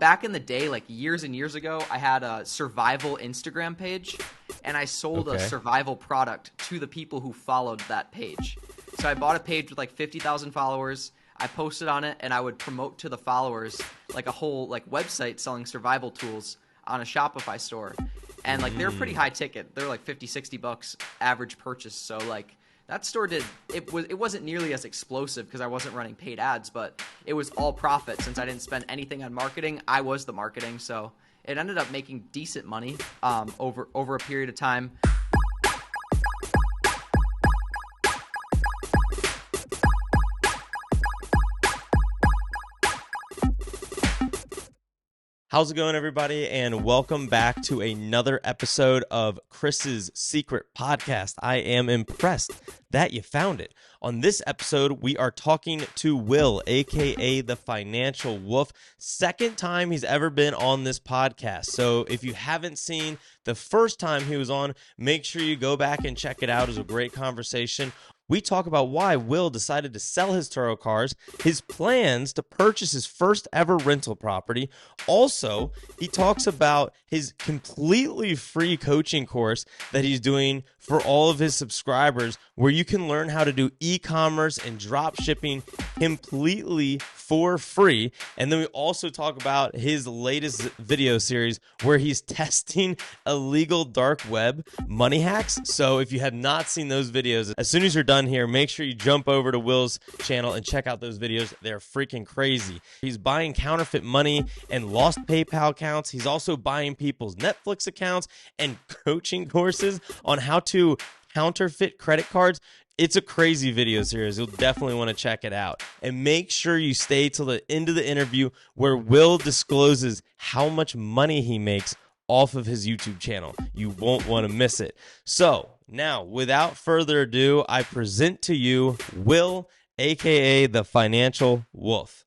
back in the day, like years and years ago, I had a survival Instagram page, and I sold a survival product to the people who followed that page. So I bought a page with like 50,000 followers. I posted on it, and I would promote to the followers like a whole like website selling survival tools on a Shopify store. And like they're pretty high ticket. They're like $50-$60 average purchase. So like that store it wasn't nearly as explosive because I wasn't running paid ads, but it was all profit since I didn't spend anything on marketing. I was the marketing, so it ended up making decent money over a period of time. How's it going, everybody? And welcome back to another episode of Chris's Secret Podcast. I am impressed that you found it. On this episode, we are talking to Will, aka the Financial Wolf. Second time he's ever been on this podcast. So if you haven't seen the first time he was on, make sure you go back and check it out. It was a great conversation. We talk about why Will decided to sell his Turo cars, his plans to purchase his first ever rental property. Also, he talks about his completely free coaching course that he's doing for all of his subscribers, where you can learn how to do e-commerce and drop shipping completely for free. And then we also talk about his latest video series where he's testing illegal dark web money hacks. So if you have not seen those videos, as soon as you're done here, make sure you jump over to Will's channel and check out those videos. They're freaking crazy. He's buying counterfeit money and lost PayPal accounts. He's also buying people's Netflix accounts and coaching courses on how to counterfeit credit cards. It's a crazy video series. You'll definitely want to check it out. And make sure you stay till the end of the interview where Will discloses how much money he makes off of his YouTube channel. You won't want to miss it. So now, without further ado, I present to you Will, aka the Financial Wolf.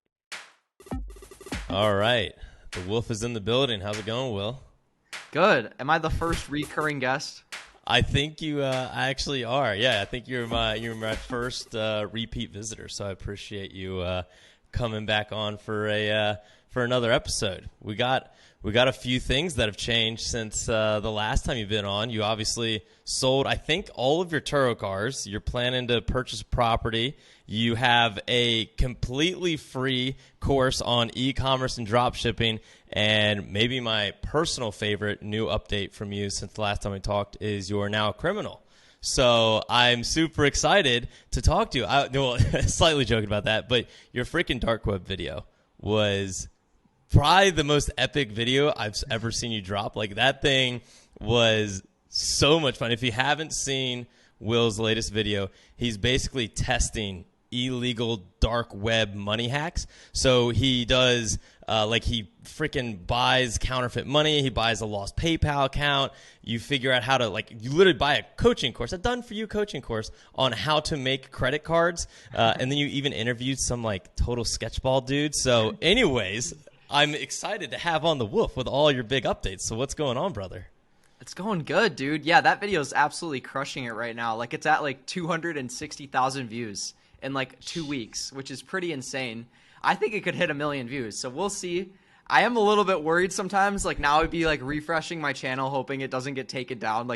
All right. The wolf is in the building. How's it going, Will? Good. Am I the first recurring guest? I think you actually are. Yeah, I think you're my first repeat visitor. So I appreciate you coming back on for another episode. We got a few things that have changed since the last time you've been on. You obviously sold, I think, all of your Turo cars. You're planning to purchase property. You have a completely free course on e-commerce and drop shipping. And maybe my personal favorite new update from you since the last time we talked is you're now a criminal. So I'm super excited to talk to you. Slightly joking about that, but your freaking dark web video was probably the most epic video I've ever seen you drop. Like, that thing was so much fun. If you haven't seen Will's latest video, he's basically testing illegal dark web money hacks. So he does he freaking buys counterfeit money. He buys a lost PayPal account. You figure out how to, you literally buy a coaching course, a done-for-you coaching course on how to make credit cards. And then you even interviewed some, total sketchball dude. So anyways, I'm excited to have on the Wolf with all your big updates. So what's going on, brother? It's going good, dude. Yeah, that video is absolutely crushing it right now. It's at 260,000 views in 2 weeks, which is pretty insane. I think it could hit 1 million views, so we'll see. I am a little bit worried sometimes. Now I'd be refreshing my channel, hoping it doesn't get taken down.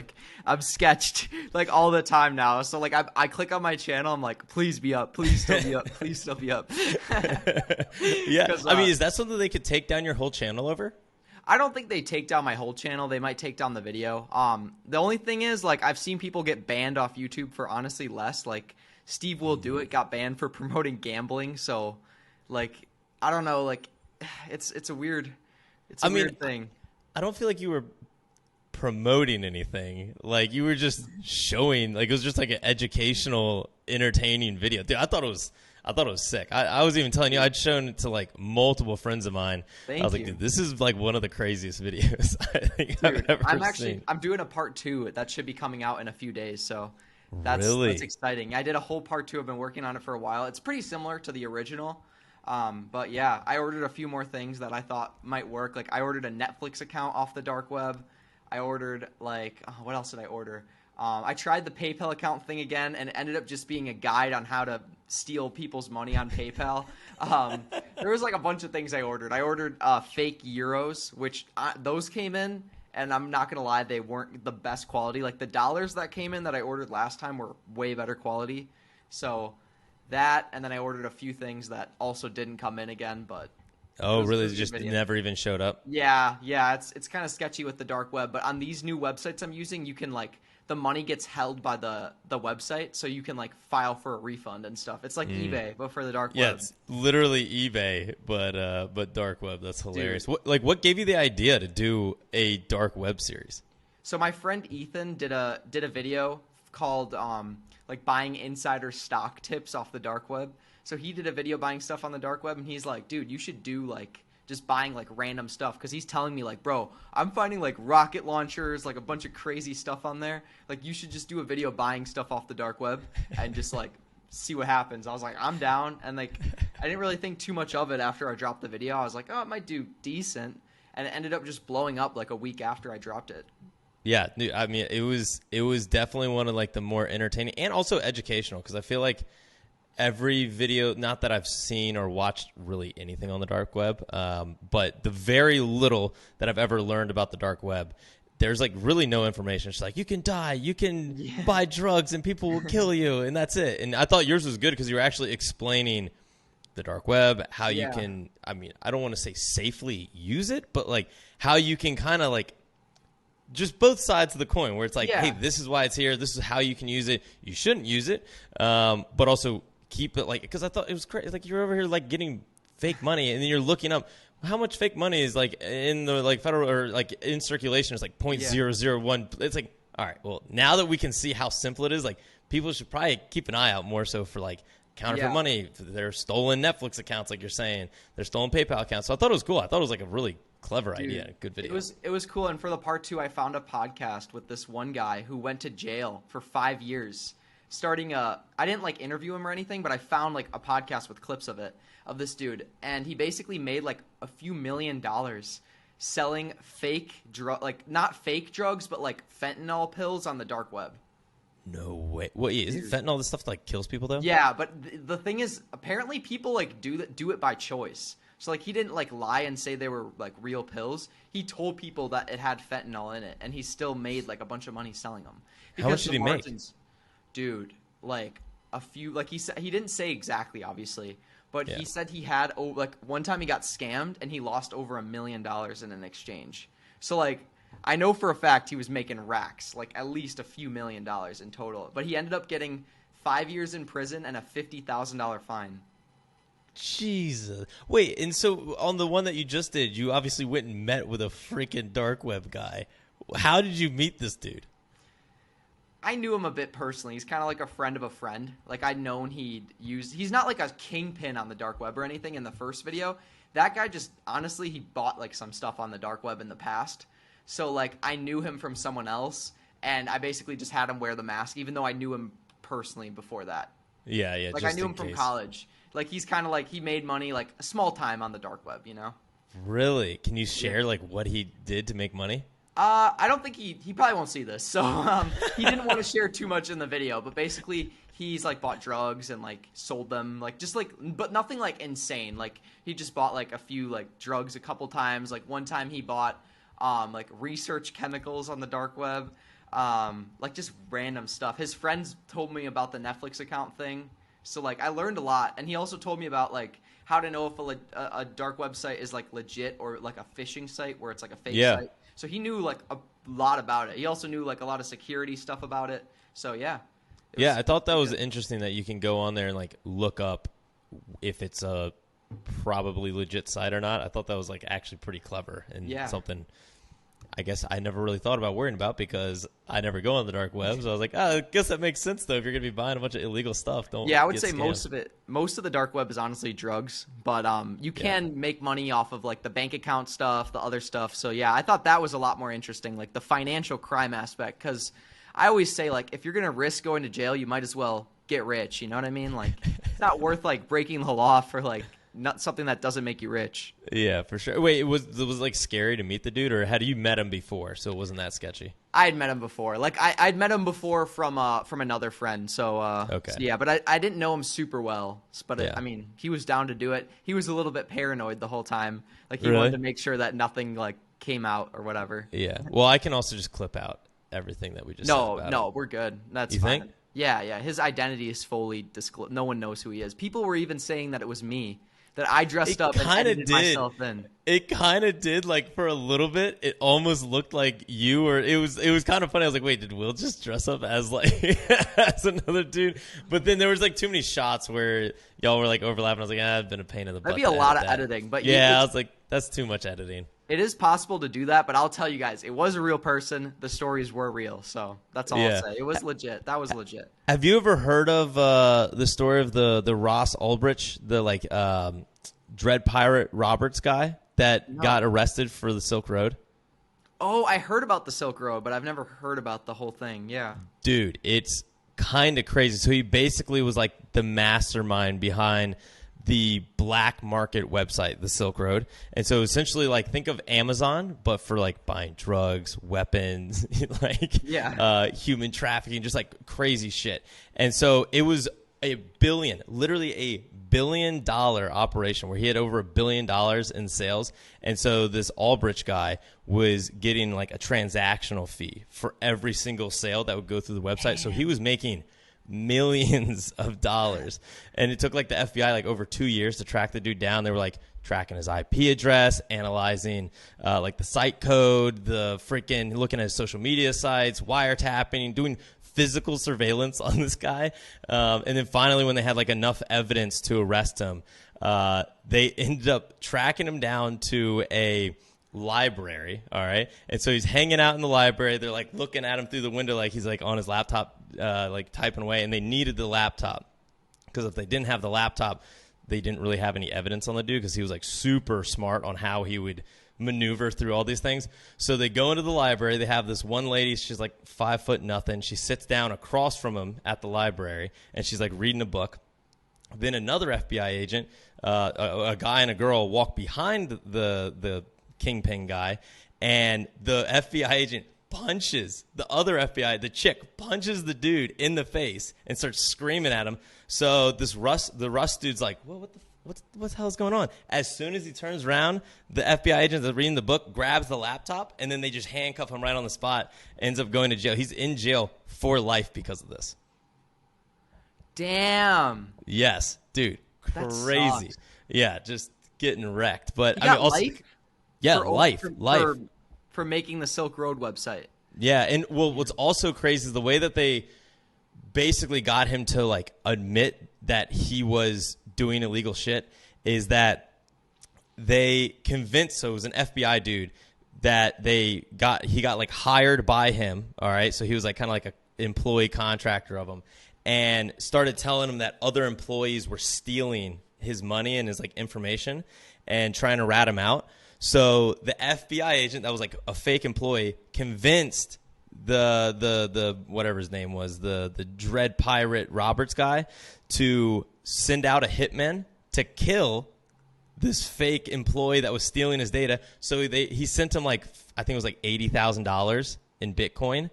I'm sketched all the time now. So I click on my channel. I'm like, please be up, please still be up, please still be up. Yeah, I mean, is that something they could take down your whole channel over? I don't think they take down my whole channel. They might take down the video. The only thing is, I've seen people get banned off YouTube for honestly less. Steve Will Do It got banned for promoting gambling. So, I don't know. It's a weird thing. I don't feel like you were promoting anything. You were just showing. It was just an educational, entertaining video. Dude, I thought it was sick. I was even telling you, I'd shown it to multiple friends of mine. I was like, dude, this is one of the craziest videos I think I've ever seen. I'm doing a part 2 that should be coming out in a few days. So that's exciting. I did a whole part 2. I've been working on it for a while. It's pretty similar to the original. But yeah, I ordered a few more things that I thought might work. I ordered a Netflix account off the dark web. I ordered what else did I order? I tried the PayPal account thing again, and it ended up just being a guide on how to steal people's money on PayPal. There was like a bunch of things I ordered. I ordered fake euros, which those came in, and I'm not going to lie, they weren't the best quality. Like the dollars that came in that I ordered last time were way better quality. So that, and then I ordered a few things that also didn't come in again, but... Oh, really? It just never even showed up? Yeah. It's kind of sketchy with the dark web, but on these new websites I'm using, you can like... The money gets held by the website, so you can like file for a refund and stuff. It's like eBay, but for the dark web. Yeah, it's literally eBay, but dark web. That's hilarious. What gave you the idea to do a dark web series? So my friend Ethan did a video called like buying insider stock tips off the dark web. So he did a video buying stuff on the dark web, and he's like, dude, you should do like just buying like random stuff, because he's telling me like, bro, I'm finding like rocket launchers, like a bunch of crazy stuff on there. Like you should just do a video buying stuff off the dark web and just like see what happens. I was like, I'm down. And like I didn't really think too much of it after I dropped the video. I was like, oh, it might do decent, and it ended up just blowing up like a week after I dropped it. Yeah, I mean, it was definitely one of like the more entertaining and also educational, because I feel like every video, not that I've seen or watched really anything on the dark web, but the very little that I've ever learned about the dark web, there's like really no information. It's like, you can die, you can buy drugs, and people will kill you, and that's it. And I thought yours was good because you were actually explaining the dark web, how you can, I mean, I don't want to say safely use it, but like how you can kind of like just both sides of the coin, where it's like, hey, this is why it's here, this is how you can use it, you shouldn't use it, but also keep it like, because I thought it was crazy. Like you're over here like getting fake money, and then you're looking up how much fake money is like in the like federal or like in circulation. It's like 0.001. It's like, all right, well, now that we can see how simple it is, like people should probably keep an eye out more so for like counterfeit money. They're stolen Netflix accounts, like you're saying. They're stolen PayPal accounts. So I thought it was cool. I thought it was like a really clever idea. Good video. It was cool. And for the part 2, I found a podcast with this one guy who went to jail for 5 years. I didn't like interview him or anything, but I found like a podcast with clips of this dude, and he basically made like a few $1 million selling fake not fake drugs, but like fentanyl pills on the dark web. No way. What isn't fentanyl the stuff that like kills people though? Yeah, but the thing is, apparently people like do it by choice. So like he didn't like lie and say they were like real pills. He told people that it had fentanyl in it, and he still made like a bunch of money selling them. How much did he make? Dude, like a few, like he said, he didn't say exactly, obviously, but he said he had, like one time he got scammed and he lost over $1 million in an exchange. So like, I know for a fact he was making racks, like at least a few $1 million in total, but he ended up getting 5 years in prison and a $50,000 fine. Jesus. Wait, and so on the one that you just did, you obviously went and met with a freaking dark web guy. How did you meet this dude? I knew him a bit personally. He's kind of like a friend of a friend. Like I'd known he's not like a kingpin on the dark web or anything in the first video. That guy just, honestly, he bought like some stuff on the dark web in the past. So like I knew him from someone else, and I basically just had him wear the mask, even though I knew him personally before that. Yeah. Like I knew him from college. Like he's kind of like, he made money like a small time on the dark web, you know? Really? Can you share like what he did to make money? I don't think he probably won't see this, so he didn't want to share too much in the video. But basically, he's like bought drugs and like sold them, like just like, but nothing like insane. Like he just bought like a few like drugs a couple times. Like one time he bought like research chemicals on the dark web, like just random stuff. His friends told me about the Netflix account thing, so like I learned a lot. And he also told me about like how to know if a dark website is like legit or like a phishing site where it's like a fake site. So he knew like a lot about it. He also knew like a lot of security stuff about it. So yeah. I thought that was interesting that you can go on there and like look up if it's a probably legit site or not. I thought that was like actually pretty clever and something I guess I never really thought about worrying about because I never go on the dark web. So I was like, I guess that makes sense though. If you're going to be buying a bunch of illegal stuff, don't. Yeah, I would say scammed. most of the dark web is honestly drugs, but you can make money off of like the bank account stuff, the other stuff. So yeah, I thought that was a lot more interesting, like the financial crime aspect. Because I always say like if you're going to risk going to jail, you might as well get rich. You know what I mean? Like it's not worth like breaking the law for like not something that doesn't make you rich. Yeah, for sure. Wait, it was like scary to meet the dude, or had you met him before, so it wasn't that sketchy? I had met him before. Like I'd met him before from another friend. So okay. So yeah, but I didn't know him super well. But Yeah. I mean, he was down to do it. He was a little bit paranoid the whole time. Like he Really? wanted to make sure that nothing like came out or whatever. Yeah. Well, I can also just clip out everything that we just said about No, him. we're good. That's You fine. think? Yeah. His identity is fully disclosed. No one knows who he is. People were even saying that it was me, that I dressed up and edited myself in. It kind of did, like, for a little bit. It almost looked like you, or it was kind of funny. I was like, wait, did Will just dress up as like as another dude? But then there was like too many shots where y'all were like overlapping. I was like, I've been a pain in the butt. That'd be a lot of editing, but yeah, I was like, that's too much editing. It is possible to do that, but I'll tell you guys, it was a real person. The stories were real, so that's all I'll say. It was legit. That was legit. Have you ever heard of the story of the Ross Ulbricht, the like Dread Pirate Roberts guy that got arrested for the Silk Road? Oh, I heard about the Silk Road, but I've never heard about the whole thing. Yeah. Dude, it's kind of crazy. So he basically was like the mastermind behind the black market website, the Silk Road. And so essentially, like, think of Amazon, but for like buying drugs, weapons, like human trafficking, just like crazy shit. And so it was literally a $1 billion operation where he had over $1 billion in sales. And so this Ulbricht guy was getting like a transactional fee for every single sale that would go through the website. So he was making millions of dollars, and it took like the FBI like over 2 years to track the dude down. They were like tracking his IP address, analyzing like the site code, the freaking looking at his social media sites, wiretapping, doing physical surveillance on this guy. And then finally, when they had like enough evidence to arrest him, they ended up tracking him down to a library. All right. And so he's hanging out in the library. They're like looking at him through the window like he's like on his laptop, like typing away, and they needed the laptop because if they didn't have the laptop, they didn't really have any evidence on the dude because he was like super smart on how he would maneuver through all these things. So they go into the library. They have this one lady. She's like 5'0". She sits down across from him at the library, and she's like reading a book. Then another FBI agent, a guy and a girl, walk behind the kingpin guy, and the FBI agent punches the other FBI, the chick punches the dude in the face and starts screaming at him. So the Russ dude's like, well, what the hell is going on? As soon as he turns around, the FBI agent that's reading the book grabs the laptop, and then they just handcuff him right on the spot. Ends up going to jail. He's in jail for life because of this. Damn. Yes, dude, crazy. Yeah, just getting wrecked. But I mean, also. Life? Yeah, life. For making the Silk Road website. Yeah, and well, what's also crazy is the way that they basically got him to like admit that he was doing illegal shit is that they convinced, so it was an FBI dude that he got like hired by him, all right? So he was like kind of like an employee contractor of him, and started telling him that other employees were stealing his money and his like information and trying to rat him out. So the FBI agent that was like a fake employee convinced the whatever his name was, the Dread Pirate Roberts guy, to send out a hitman to kill this fake employee that was stealing his data. So he sent him like, I think it was like $80,000 in Bitcoin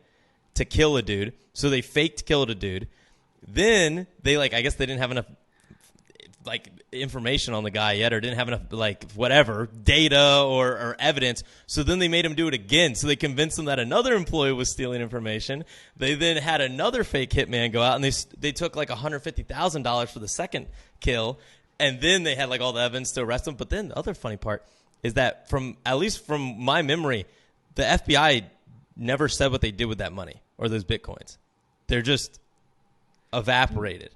to kill a dude. So they faked killed a dude. Then they I guess they didn't have enough like information on the guy yet, or didn't have enough like whatever data or evidence. So then they made him do it again. So they convinced him that another employee was stealing information. They then had another fake hitman go out, and they took like $150,000 for the second kill. And then they had like all the evidence to arrest him. But then the other funny part is that at least from my memory, the FBI never said what they did with that money or those Bitcoins. They're just evaporated.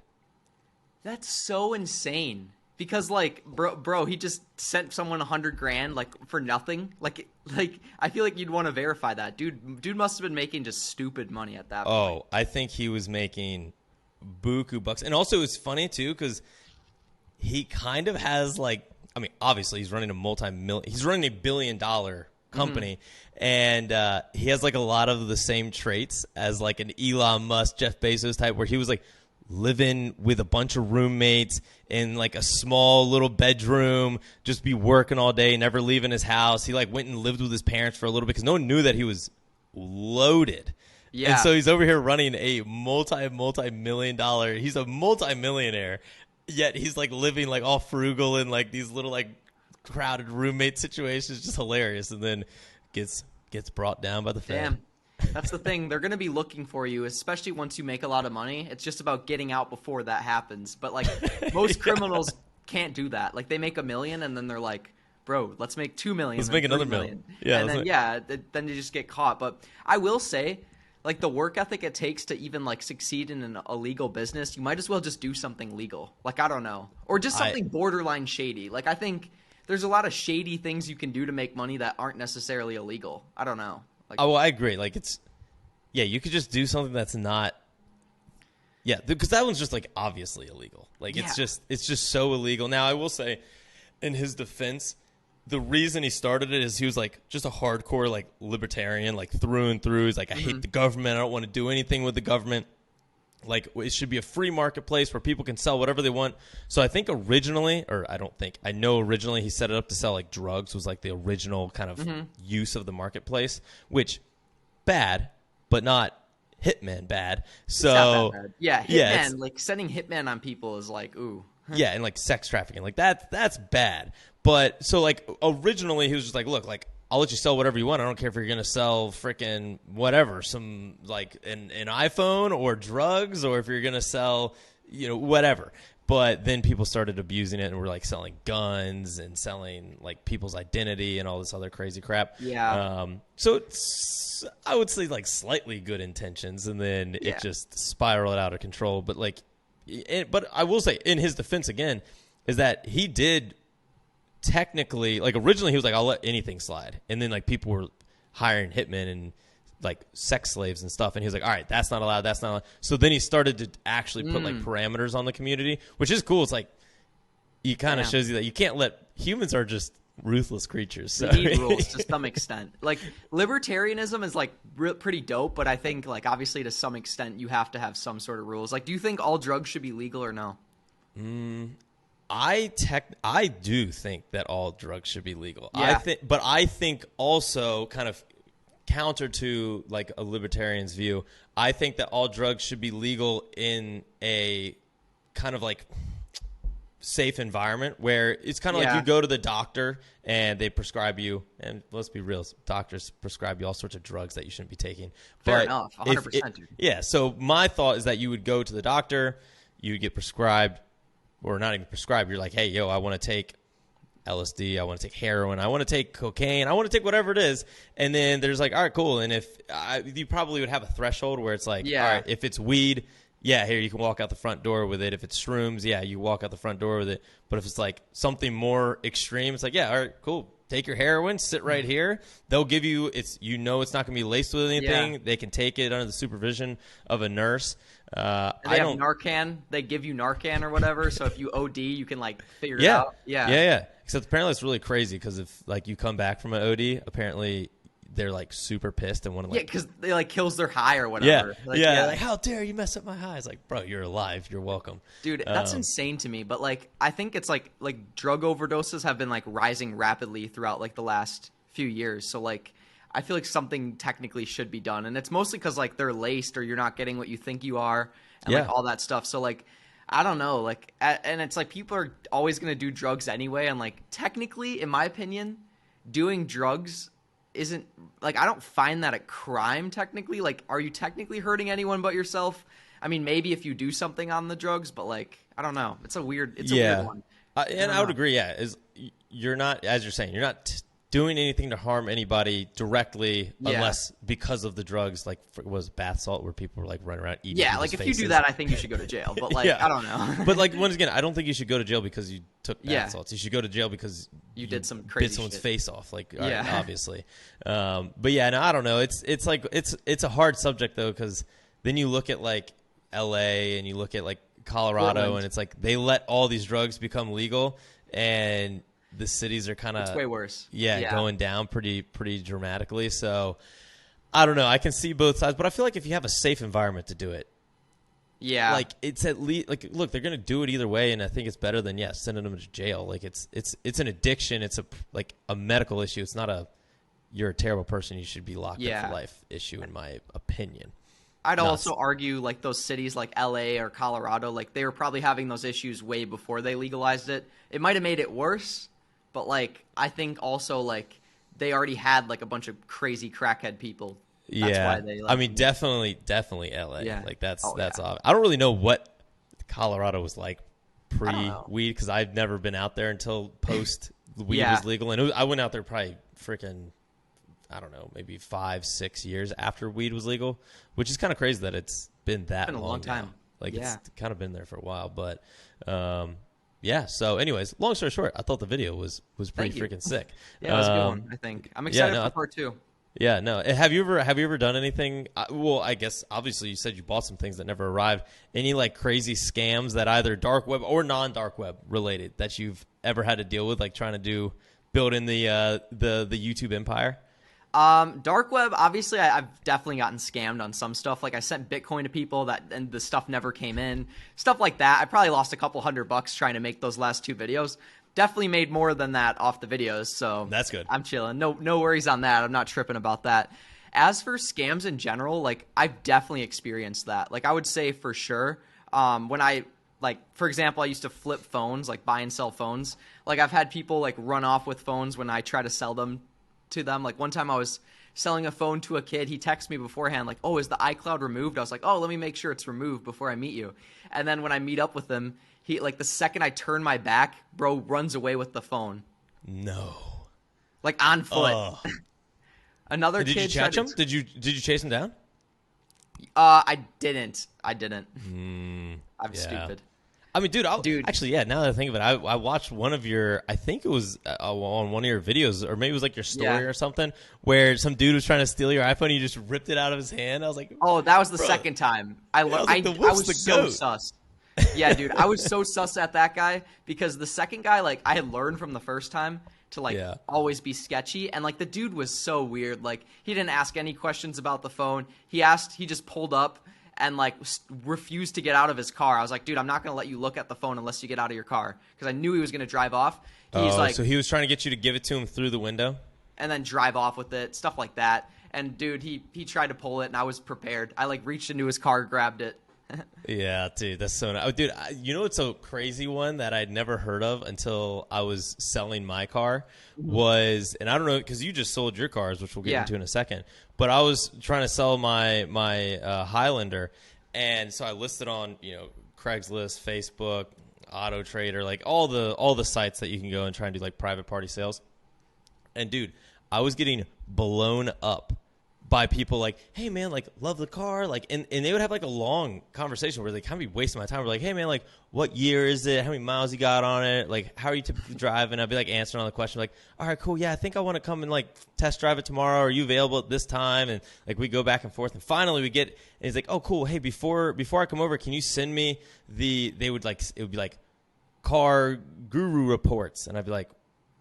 That's so insane. Because like, bro, he just sent someone $100,000 like for nothing. Like I feel like you'd want to verify that, dude. Must have been making just stupid money at that point. Oh, I think he was making buku bucks, and also it's funny too because he kind of has like, I mean, obviously he's running he's running $1 billion company, and he has like a lot of the same traits as like an Elon Musk, Jeff Bezos type, where he was like living with a bunch of roommates in like a small little bedroom, just be working all day, never leaving his house. He like went and lived with his parents for a little bit because no one knew that he was loaded. Yeah. And so he's over here running a multi-million dollar. He's a multi-millionaire, yet he's like living like all frugal in like these little like crowded roommate situations. Just hilarious. And then gets brought down by the Fed. Damn. That's the thing. They're going to be looking for you, especially once you make a lot of money. It's just about getting out before that happens. But like most criminals can't do that. Like they make $1 million and then they're like, bro, let's make $2 million. Let's make another $1 million. Yeah. And then, then you just get caught. But I will say, like the work ethic it takes to even like succeed in an illegal business, you might as well just do something legal. Like, I don't know. Or just something borderline shady. Like I think there's a lot of shady things you can do to make money that aren't necessarily illegal. I don't know. Like, I agree. Like you could just do something that's not. Yeah, because that one's just like obviously illegal. Like it's just so illegal. Now I will say, in his defense, the reason he started it is he was like just a hardcore like libertarian, like through and through. He's like, I hate the government. I don't want to do anything with the government. Like it should be a free marketplace where people can sell whatever they want. So I think originally, or I know originally he set it up to sell like drugs was like the original kind of use of the marketplace, which bad, but not hitman bad. So it's not that bad. Yeah, hitman, like sending hitman on people is like, ooh. Yeah, and like sex trafficking, like that's bad. But so like originally he was just like, look, like I'll let you sell whatever you want. I don't care if you're gonna sell freaking whatever, some like an iPhone or drugs, or if you're gonna sell, whatever. But then people started abusing it and were like selling guns and selling like people's identity and all this other crazy crap. Yeah. So it's, I would say like slightly good intentions, and then it just spiraled out of control. But like, but I will say in his defense again is that he did technically, like originally he was like, I'll let anything slide. And then like people were hiring hitmen and like sex slaves and stuff. And he was like, all right, that's not allowed. That's not allowed. So then he started to actually put like parameters on the community, which is cool. It's like, he kind of shows you that you can't let humans are just ruthless creatures. So. They need rules to some extent. Like libertarianism is like pretty dope, but I think like obviously to some extent you have to have some sort of rules. Like, do you think all drugs should be legal or no? I do think that all drugs should be legal. Yeah. But I think also kind of counter to like a libertarian's view, I think that all drugs should be legal in a kind of like safe environment where it's kind of like you go to the doctor and they prescribe you, and let's be real, doctors prescribe you all sorts of drugs that you shouldn't be taking. Fair enough, 100%. Dude. Yeah, so my thought is that you would go to the doctor, you would get prescribed, or not even prescribed, you're like, hey, yo, I want to take LSD, I want to take heroin, I want to take cocaine, I want to take whatever it is. And then there's like, all right, cool. And if you probably would have a threshold where it's like, all right, if it's weed, yeah, here, you can walk out the front door with it. If it's shrooms, yeah, you walk out the front door with it. But if it's like something more extreme, it's like, yeah, all right, cool. Take your heroin, sit right here. They'll give you, it's not going to be laced with anything. Yeah. They can take it under the supervision of a nurse. They have Narcan. They give you Narcan or whatever. So if you OD, you can like figure it out. Yeah. Except apparently it's really crazy because if like you come back from an OD, apparently they're like super pissed and want to like because they like kills their high or whatever. Like how dare you mess up my high? It's like, bro, you're alive, you're welcome, dude. That's insane to me. But like I think it's like drug overdoses have been like rising rapidly throughout like the last few years. So like I feel like something technically should be done, and it's mostly because like they're laced or you're not getting what you think you are, and like all that stuff. So like I don't know, like and it's like people are always gonna do drugs anyway, and like technically, in my opinion, doing drugs isn't like, I don't find that a crime technically. Like, are you technically hurting anyone but yourself? I mean, maybe if you do something on the drugs, but like, I don't know. It's a weird one. And I would agree. Yeah. You're not, as you're saying, you're not doing anything to harm anybody directly unless because of the drugs, like was bath salt where people were like running around eating. Yeah. Like if you do that, I think you should go to jail, but like, I don't know. But like, once again, I don't think you should go to jail because you took bath salts. You should go to jail because you did some crazy bit someone's shit. face off. Like, obviously. But yeah, no, I don't know. It's like, it's a hard subject though. Cause then you look at like LA and you look at like Colorado Portland. And it's like, they let all these drugs become legal and the cities are kind of it's way worse. Yeah, going down pretty dramatically. So I don't know. I can see both sides, but I feel like if you have a safe environment to do it, Yeah. Like, it's at least like, look, they're gonna do it either way, and I think it's better than sending them to jail. Like, it's an addiction. It's a medical issue. It's not a you're a terrible person, you should be locked up for life issue, in my opinion. I'd also argue like those cities like LA or Colorado, like they were probably having those issues way before they legalized it. It might have made it worse, but like I think also like they already had like a bunch of crazy crackhead people. That's why they, like, I mean, definitely LA. Yeah. Like that's obvious. I don't really know what Colorado was like pre-weed, because I've never been out there until post weed was legal, and I went out there probably freaking, I don't know, maybe 5-6 years after weed was legal, which is kind of crazy that it's been that long time. Now. Like, it's kind of been there for a while, but so anyways, long story short, I thought the video was pretty freaking sick. Yeah, it was a good one, I think. I'm excited for part 2. Yeah, no. Have you ever done anything? Well, I guess obviously you said you bought some things that never arrived. Any like crazy scams that either dark web or non-dark web related that you've ever had to deal with, like trying to build in the YouTube empire? Dark web, obviously I've definitely gotten scammed on some stuff. Like I sent Bitcoin to people and the stuff never came in. Stuff like that. I probably lost a couple $100 trying to make those last 2 videos. Definitely made more than that off the videos, so that's good. I'm chilling. No worries on that. I'm not tripping about that. As for scams in general, like I've definitely experienced that. Like I would say for sure, when I, like, for example, I used to flip phones, like buy and sell phones. Like I've had people like run off with phones when I try to sell them to them. Like one time I was selling a phone to a kid. He texted me beforehand like, oh, is the iCloud removed? I was like, oh, let me make sure it's removed before I meet you. And then when I meet up with him, he, like, the second I turn my back, bro runs away with the phone. No. Like on foot. Another kid. Did you catch him? Did you chase him down? I didn't. I'm stupid. I mean, dude, actually, now that I think of it, I watched one of your, I think it was on one of your videos, or maybe it was like your story or something, where some dude was trying to steal your iPhone and you just ripped it out of his hand. I was like, oh, that was the second time. I was so sus. Yeah, dude, I was so sus at that guy because the second guy, like, I had learned from the first time to, like, always be sketchy. And, like, the dude was so weird. Like, he didn't ask any questions about the phone. He just pulled up and, like, refused to get out of his car. I was like, dude, I'm not going to let you look at the phone unless you get out of your car. Because I knew he was going to drive off. So he was trying to get you to give it to him through the window? And then drive off with it, stuff like that. And, dude, he tried to pull it, and I was prepared. I, like, reached into his car, grabbed it. Yeah, dude, that's so nice. Oh, dude, you know what's a crazy one that I'd never heard of until I was selling my car was, and I don't know, because you just sold your cars, which we'll get into in a second, but I was trying to sell my Highlander, and so I listed on, Craigslist, Facebook, Auto Trader, like all the sites that you can go and try and do like private party sales. And dude, I was getting blown up by people like, hey man, like, love the car, like, and they would have like a long conversation where they kind of be wasting my time. We're like, hey man, like, what year is it? How many miles you got on it? Like, how are you typically driving? I'd be like answering all the questions, like, all right, cool, yeah, I think I want to come and like test drive it tomorrow. Are you available at this time? And like we go back and forth, and finally we get, and he's like, oh cool, hey, before I come over, can you send me it would be like car guru reports, and I'd be like,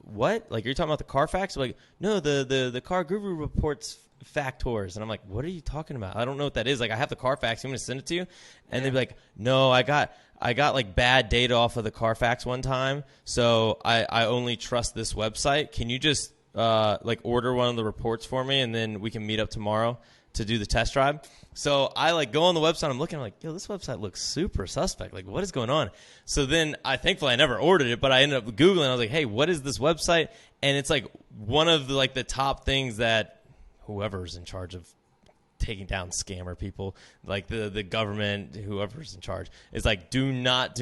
what? Like, you're talking about the Carfax? I'm like, no, the car guru reports factors. And I'm like, what are you talking about? I don't know what that is. Like, I have the Carfax. I'm going to send it to you. And they'd be like, no, I got like bad data off of the Carfax one time, so I only trust this website. Can you just like order one of the reports for me, and then we can meet up tomorrow to do the test drive? So I like go on the website. I'm looking, I'm like, yo, this website looks super suspect. Like, what is going on? So then thankfully I never ordered it, but I ended up Googling. I was like, hey, what is this website? And it's like one of the top things that whoever's in charge of taking down scammer people, like the government, whoever's in charge, is like, do not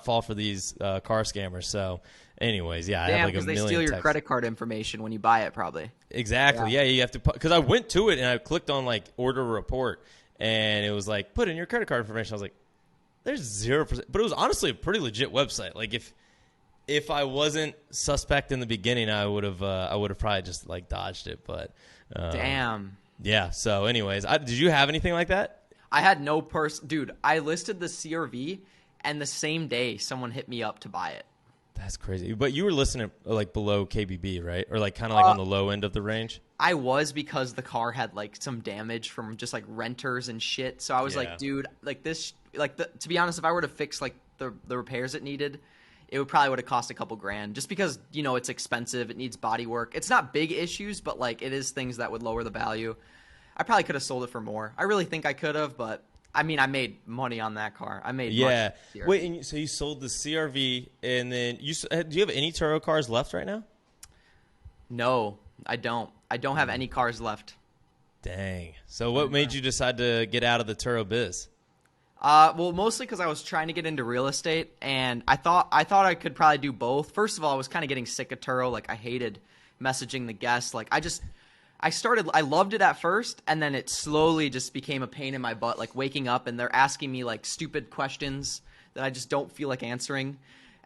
fall for these car scammers. So anyways, I have like a million because they steal your credit card information when you buy it, probably. Exactly. Yeah, you have to, because I went to it and I clicked on like order a report, and it was like, put in your credit card information. I was like, there's 0%, but it was honestly a pretty legit website. Like, if I wasn't suspect in the beginning, I would have probably just like dodged it. But damn. Yeah. So anyways, did you have anything like that? I had no dude, I listed the CRV, and the same day someone hit me up to buy it. That's crazy. But you were listing it like below KBB, right? Or like kind of like on the low end of the range? I was, because the car had like some damage from just like renters and shit. So I was like, dude, like this, like to be honest, if I were to fix like the repairs it needed, it would have cost a couple grand, just because, it's expensive. It needs body work. It's not big issues, but like it is things that would lower the value. I probably could have sold it for more. I really think I could have, but I mean, I made money on that car. I made money. Wait, and so you sold the CRV, and then do you have any Turo cars left right now? No, I don't. I don't have any cars left. Dang. So what made you decide to get out of the Turo biz? Well, mostly because I was trying to get into real estate, and I thought I could probably do both. First of all, I was kind of getting sick of Turo. Like, I hated messaging the guests. Like, I loved it at first, and then it slowly just became a pain in my butt, like waking up and they're asking me like stupid questions that I just don't feel like answering.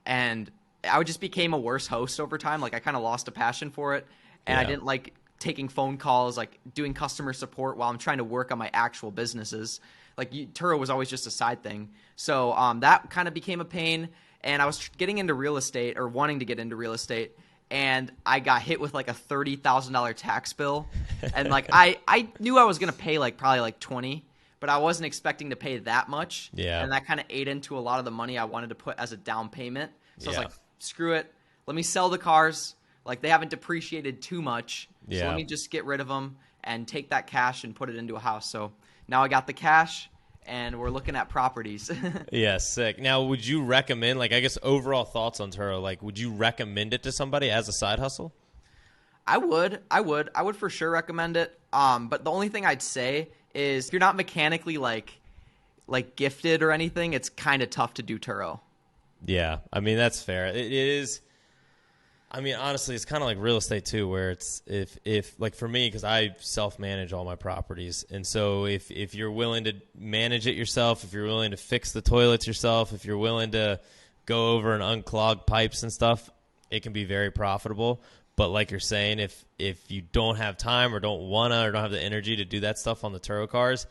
And I just became a worse host over time. Like, I kind of lost a passion for it, and I didn't like taking phone calls, like doing customer support while I'm trying to work on my actual businesses. Like, Turo was always just a side thing. So that kind of became a pain, and I was getting into real estate, or wanting to get into real estate, and I got hit with like a $30,000 tax bill. And like I knew I was going to pay like probably like 20, but I wasn't expecting to pay that much. Yeah. And that kind of ate into a lot of the money I wanted to put as a down payment. So I was like, screw it. Let me sell the cars. Like, they haven't depreciated too much. So let me just get rid of them and take that cash and put it into a house. So now I got the cash, and we're looking at properties. Yeah, sick. Now, would you recommend, like, I guess overall thoughts on Turo, like, would you recommend it to somebody as a side hustle? I would for sure recommend it. But the only thing I'd say is, if you're not mechanically like gifted or anything, it's kind of tough to do Turo. Yeah, I mean, that's fair. It is. I mean, honestly, it's kind of like real estate too, where it's if like for me, because I self-manage all my properties, and so if you're willing to manage it yourself, if you're willing to fix the toilets yourself, if you're willing to go over and unclog pipes and stuff, it can be very profitable. But like you're saying, if you don't have time or don't wanna or don't have the energy to do that stuff on the Turo cars,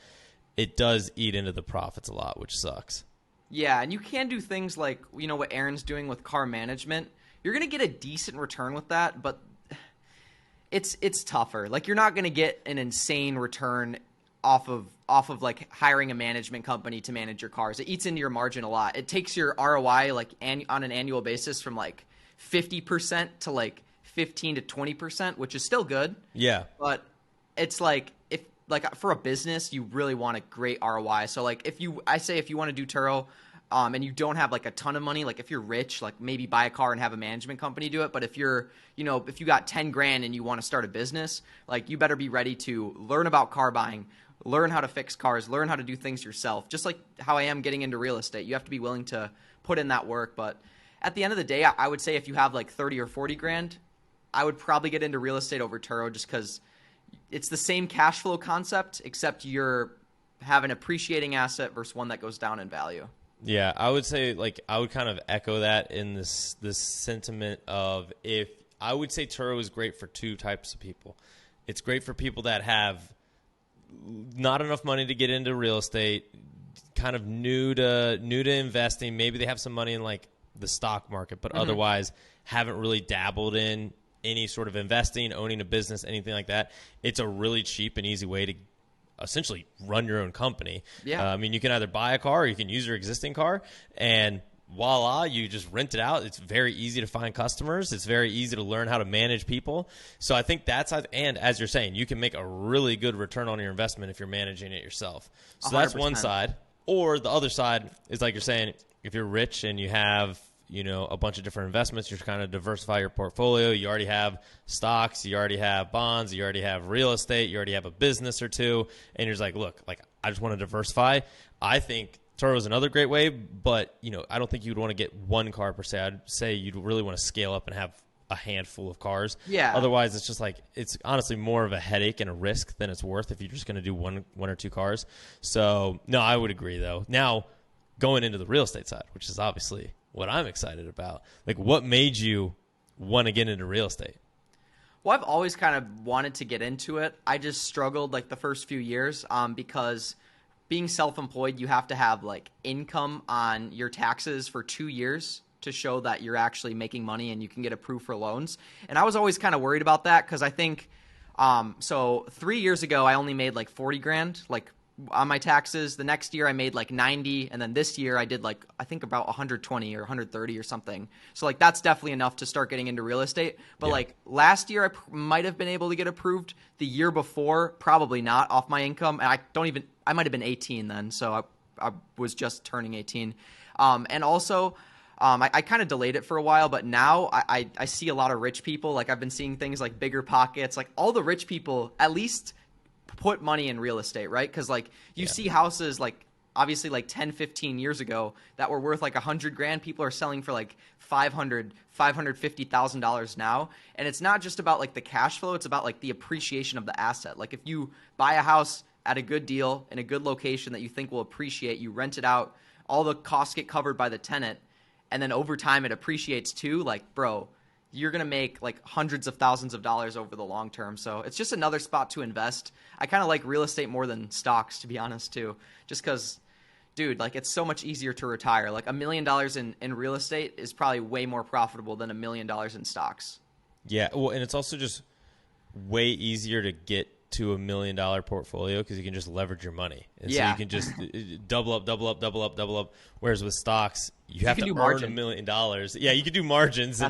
it does eat into the profits a lot, which sucks. Yeah, and you can do things like, what Aaron's doing with car management. You're going to get a decent return with that, but it's tougher. Like, you're not going to get an insane return off of like hiring a management company to manage your cars. It eats into your margin a lot. It takes your ROI like on an annual basis from like 50% to like 15 to 20%, which is still good. Yeah. But it's like, if like for a business, you really want a great ROI. So like if you want to do Turo, and you don't have like a ton of money, like if you're rich, like maybe buy a car and have a management company do it. But if you're, if you got 10 grand and you want to start a business, like you better be ready to learn about car buying, learn how to fix cars, learn how to do things yourself. Just like how I am getting into real estate, you have to be willing to put in that work. But at the end of the day, I would say if you have like 30 or 40 grand, I would probably get into real estate over Turo, just because it's the same cash flow concept, except you're have an appreciating asset versus one that goes down in value. Yeah, I would say, like, I would kind of echo that in this sentiment of, if I would say Turo is great for two types of people. It's great for people that have not enough money to get into real estate, kind of new to investing. Maybe they have some money in like the stock market, but otherwise haven't really dabbled in any sort of investing, owning a business, anything like that. It's a really cheap and easy way to essentially run your own company. Yeah. I mean, you can either buy a car or you can use your existing car, and voila, you just rent it out. It's very easy to find customers. It's very easy to learn how to manage people. So I think that's, and as you're saying, you can make a really good return on your investment if you're managing it yourself. So 100%. That's one side. Or the other side is, like you're saying, if you're rich and you have, a bunch of different investments, you're trying to diversify your portfolio. You already have stocks, you already have bonds, you already have real estate, you already have a business or two, and you're just like, look, like, I just want to diversify. I think Turo is another great way, but I don't think you'd want to get one car per se. I'd say you'd really want to scale up and have a handful of cars. Yeah. Otherwise, it's just like, it's honestly more of a headache and a risk than it's worth if you're just going to do one or two cars. So no, I would agree though. Now, going into the real estate side, which is obviously what I'm excited about. Like, what made you want to get into real estate? Well, I've always kind of wanted to get into it. I just struggled like the first few years because being self-employed, you have to have like income on your taxes for 2 years to show that you're actually making money and you can get approved for loans. And I was always kind of worried about that because I think so 3 years ago I only made like 40 grand like on my taxes. The next year I made like 90, and then this year I did like I think about 120 or 130 or something. So like that's definitely enough to start getting into real estate. But like last year I might have been able to get approved. The year before probably not off my income. And I might have been 18 then, so I was just turning 18. And also I kind of delayed it for a while, but now I see a lot of rich people. Like I've been seeing things like bigger pockets. Like all the rich people at least put money in real estate, right? Because like you see houses like obviously like 10, 15 years ago that were worth like 100 grand. People are selling for like $550,000 now. And it's not just about like the cash flow. It's about like the appreciation of the asset. Like if you buy a house at a good deal in a good location that you think will appreciate, you rent it out, all the costs get covered by the tenant, and then over time it appreciates too. Like, bro, you're going to make like hundreds of thousands of dollars over the long term. So it's just another spot to invest. I kind of like real estate more than stocks, to be honest, too. Just because, dude, like it's so much easier to retire. Like $1 million in real estate is probably way more profitable than $1 million in stocks. Yeah. Well, and it's also just way easier to get to $1 million portfolio because you can just leverage your money. And so you can just double up. Whereas with stocks, you have to earn $1 million. Yeah, you can do margins,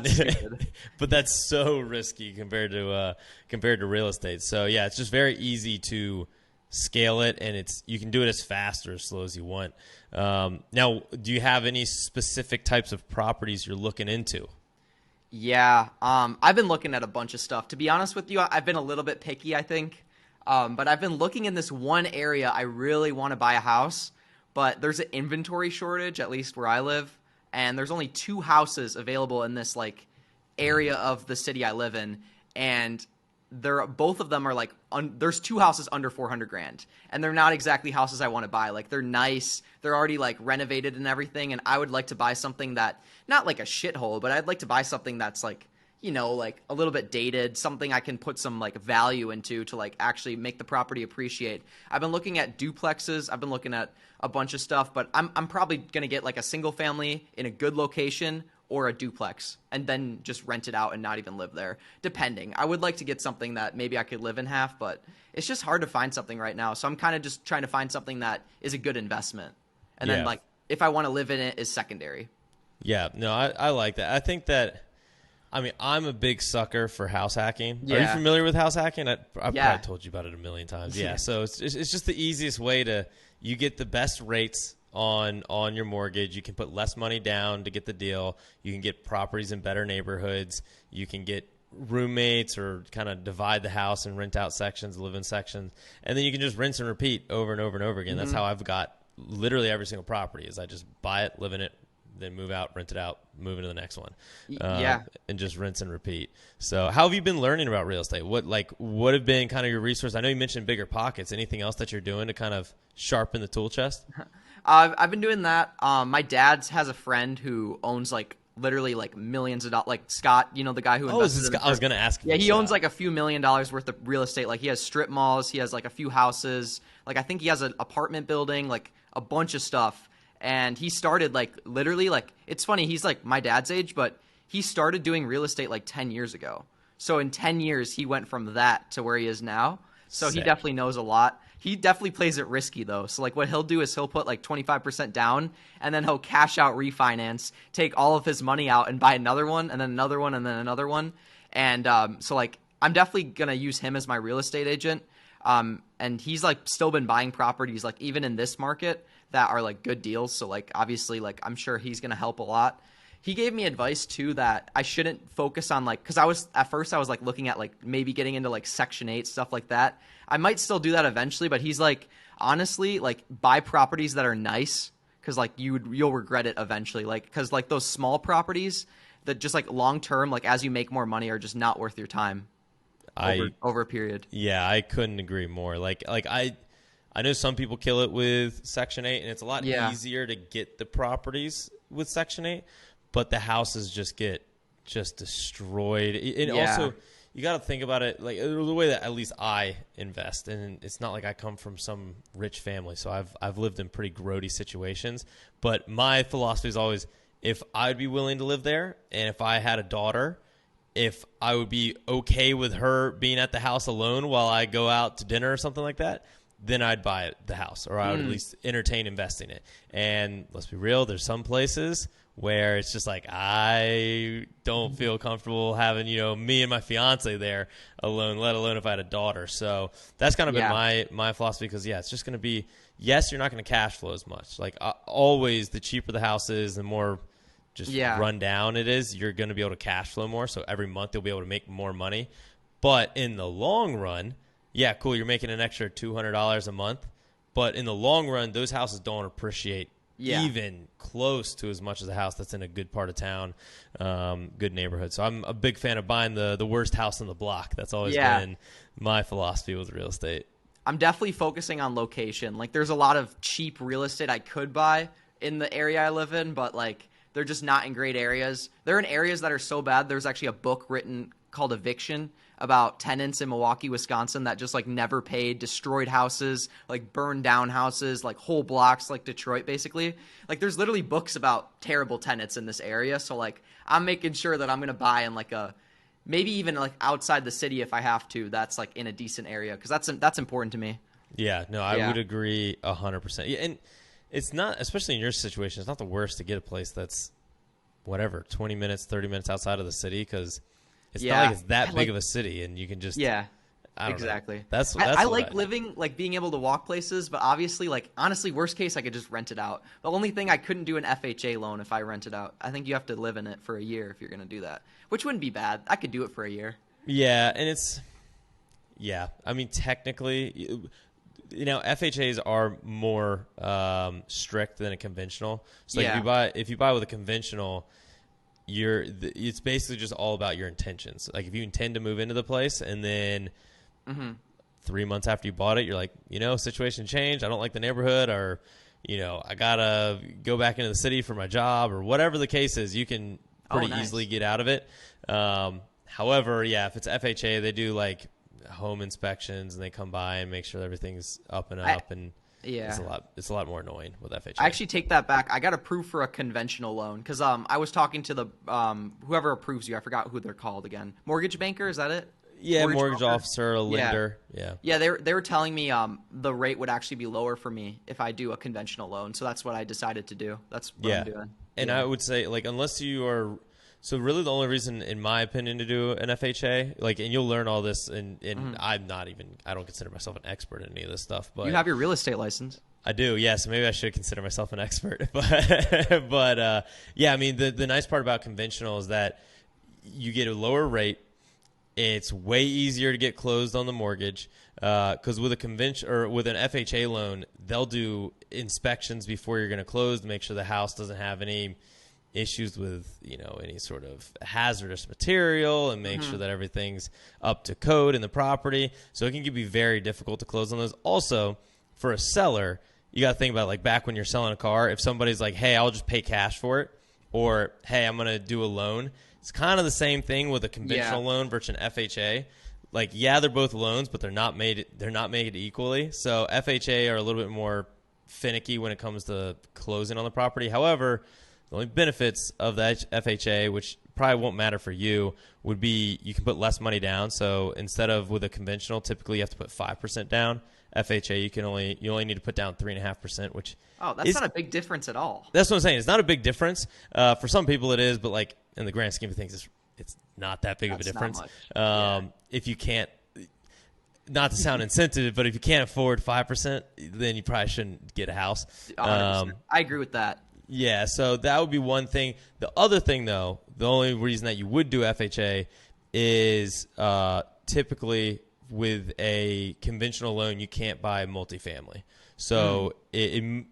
but that's so risky compared to real estate. So yeah, it's just very easy to scale it, and you can do it as fast or as slow as you want. Now, do you have any specific types of properties you're looking into? Yeah, I've been looking at a bunch of stuff. To be honest with you, I've been a little bit picky, I think. But I've been looking in this one area. I really want to buy a house, but there's an inventory shortage, at least where I live. And there's only 2 houses available in this like area of the city I live in. And both of them are like, there's 2 houses under 400 grand. And they're not exactly houses I want to buy. Like they're nice. They're already like renovated and everything. And I would like to buy something that, not like a shithole, but I'd like to buy something that's like, you know, like a little bit dated, something I can put some like value into to like actually make the property appreciate. I've been looking at duplexes. I've been looking at a bunch of stuff, but I'm probably going to get like a single family in a good location or a duplex and then just rent it out and not even live there, depending. I would like to get something that maybe I could live in half, but it's just hard to find something right now. So I'm kind of just trying to find something that is a good investment. And then like if I want to live in it is secondary. Yeah, no, I like that. I think that, I mean, I'm a big sucker for house hacking. Yeah. Are you familiar with house hacking? I've probably told you about it a million times. Yeah, so it's just the easiest way you get the best rates on your mortgage. You can put less money down to get the deal. You can get properties in better neighborhoods. You can get roommates or kind of divide the house and rent out sections, live in sections. And then you can just rinse and repeat over and over and over again. Mm-hmm. That's how I've got literally every single property is I just buy it, live in it, then move out, rent it out, move into the next one. And just rinse and repeat. So how have you been learning about real estate? What have been kind of your resource? I know you mentioned bigger pockets. Anything else that you're doing to kind of sharpen the tool chest? I've been doing that. My dad has a friend who owns like literally like millions of dollars, like Scott, you know, the guy who invested I was going to ask. Yeah, he owns like a few $1 million worth of real estate. Like he has strip malls. He has like a few houses. Like I think he has an apartment building, like a bunch of stuff. And he started like literally like, it's funny, he's like my dad's age, but he started doing real estate like 10 years ago. So in 10 years, he went from that to where he is now. So He definitely knows a lot. He definitely plays it risky though. So like what he'll do is he'll put like 25% down and then he'll cash out, refinance, take all of his money out and buy another one and then another one and then another one. And so like I'm definitely going to use him as my real estate agent. And he's like still been buying properties like even in this market that are like good deals. So like obviously like I'm sure he's going to help a lot. He gave me advice too that I shouldn't focus on like, cause I was like looking at like maybe getting into like Section 8 stuff like that. I might still do that eventually, but he's like, honestly, like buy properties that are nice. Cause like you'll regret it eventually. Like, cause like those small properties that just like long-term, like as you make more money are just not worth your time over a period. Yeah. I couldn't agree more. Like I know some people kill it with Section 8, and it's a lot easier to get the properties with Section 8, but the houses just get destroyed. And also, you got to think about it like the way that at least I invest, and it's not like I come from some rich family, so I've lived in pretty grody situations. But my philosophy is always if I'd be willing to live there, and if I had a daughter, if I would be okay with her being at the house alone while I go out to dinner or something like that, then I'd buy the house, or I would at least entertain investing it. And let's be real, there's some places where it's just like, I don't feel comfortable having, me and my fiance there alone, let alone if I had a daughter. So that's kind of been my philosophy, because it's just going to be, yes, you're not going to cash flow as much. Like always, the cheaper the house is, the more just run down it is, you're going to be able to cash flow more. So every month you'll be able to make more money. But in the long run, cool, you're making an extra $200 a month. But in the long run, those houses don't appreciate even close to as much as a house that's in a good part of town, good neighborhood. So I'm a big fan of buying the worst house on the block. That's always been my philosophy with real estate. I'm definitely focusing on location. Like, there's a lot of cheap real estate I could buy in the area I live in, but like, they're just not in great areas. They're in areas that are so bad. There's actually a book written called Eviction about tenants in Milwaukee, Wisconsin that just like never paid, destroyed houses, like burned down houses, like whole blocks, like Detroit, basically. Like, there's literally books about terrible tenants in this area. So like, I'm making sure that I'm going to buy in like maybe even like outside the city if I have to, that's like in a decent area, because that's important to me. Yeah, no, I would agree 100%. Yeah, and it's not, especially in your situation, it's not the worst to get a place that's whatever, 20 minutes, 30 minutes outside of the city, because it's not like it's that big of a city, and you can just exactly. That's I like living, like being able to walk places, but obviously, like honestly, worst case, I could just rent it out. The only thing, I couldn't do an FHA loan if I rent it out. I think you have to live in it for a year if you're going to do that, which wouldn't be bad. I could do it for a year. Yeah, and it's I mean, technically, FHAs are more strict than a conventional. So like if you buy with a conventional, it's basically just all about your intentions. Like, if you intend to move into the place, and then 3 months after you bought it, you're like, situation changed, I don't like the neighborhood, or I gotta go back into the city for my job, or whatever the case is, you can pretty easily get out of it. However, if it's FHA, they do like home inspections, and they come by and make sure everything's up and up, and it's a lot more annoying with FHA. I actually take that back. I got approved for a conventional loan because I was talking to the whoever approves you. I forgot who they're called again. Mortgage banker, is that it? Yeah, mortgage officer, a lender. Yeah. They were telling me the rate would actually be lower for me if I do a conventional loan. So that's what I decided to do. That's what I'm doing. And I would say, like, unless you are. So really the only reason, in my opinion, to do an FHA, like, and you'll learn all this, and I don't consider myself an expert in any of this stuff. But you have your real estate license. I do, yeah, so maybe I should consider myself an expert. But I mean, the nice part about conventional is that you get a lower rate. It's way easier to get closed on the mortgage, because with with an FHA loan, they'll do inspections before you're going to close to make sure the house doesn't have any issues with any sort of hazardous material, and make sure that everything's up to code in the property. So it can be very difficult to close on those. Also, for a seller, you got to think about, like, back when you're selling a car, if somebody's like, hey, I'll just pay cash for it, or hey, I'm going to do a loan. It's kind of the same thing with a conventional loan versus an FHA. Like, they're both loans, but they're not made equally. So FHA are a little bit more finicky when it comes to closing on the property. However, the only benefits of that FHA, which probably won't matter for you, would be you can put less money down. So instead of with a conventional, typically you have to put 5% down. FHA, you only need to put down 3.5%, which that's not a big difference at all. That's what I'm saying. It's not a big difference. For some people it is, but like in the grand scheme of things, it's not that big of a difference. If you can't, not to sound insensitive, but if you can't afford 5%, then you probably shouldn't get a house. 100%. I agree with that. Yeah, so that would be one thing. The other thing, though, the only reason that you would do FHA is typically with a conventional loan, you can't buy multifamily. So in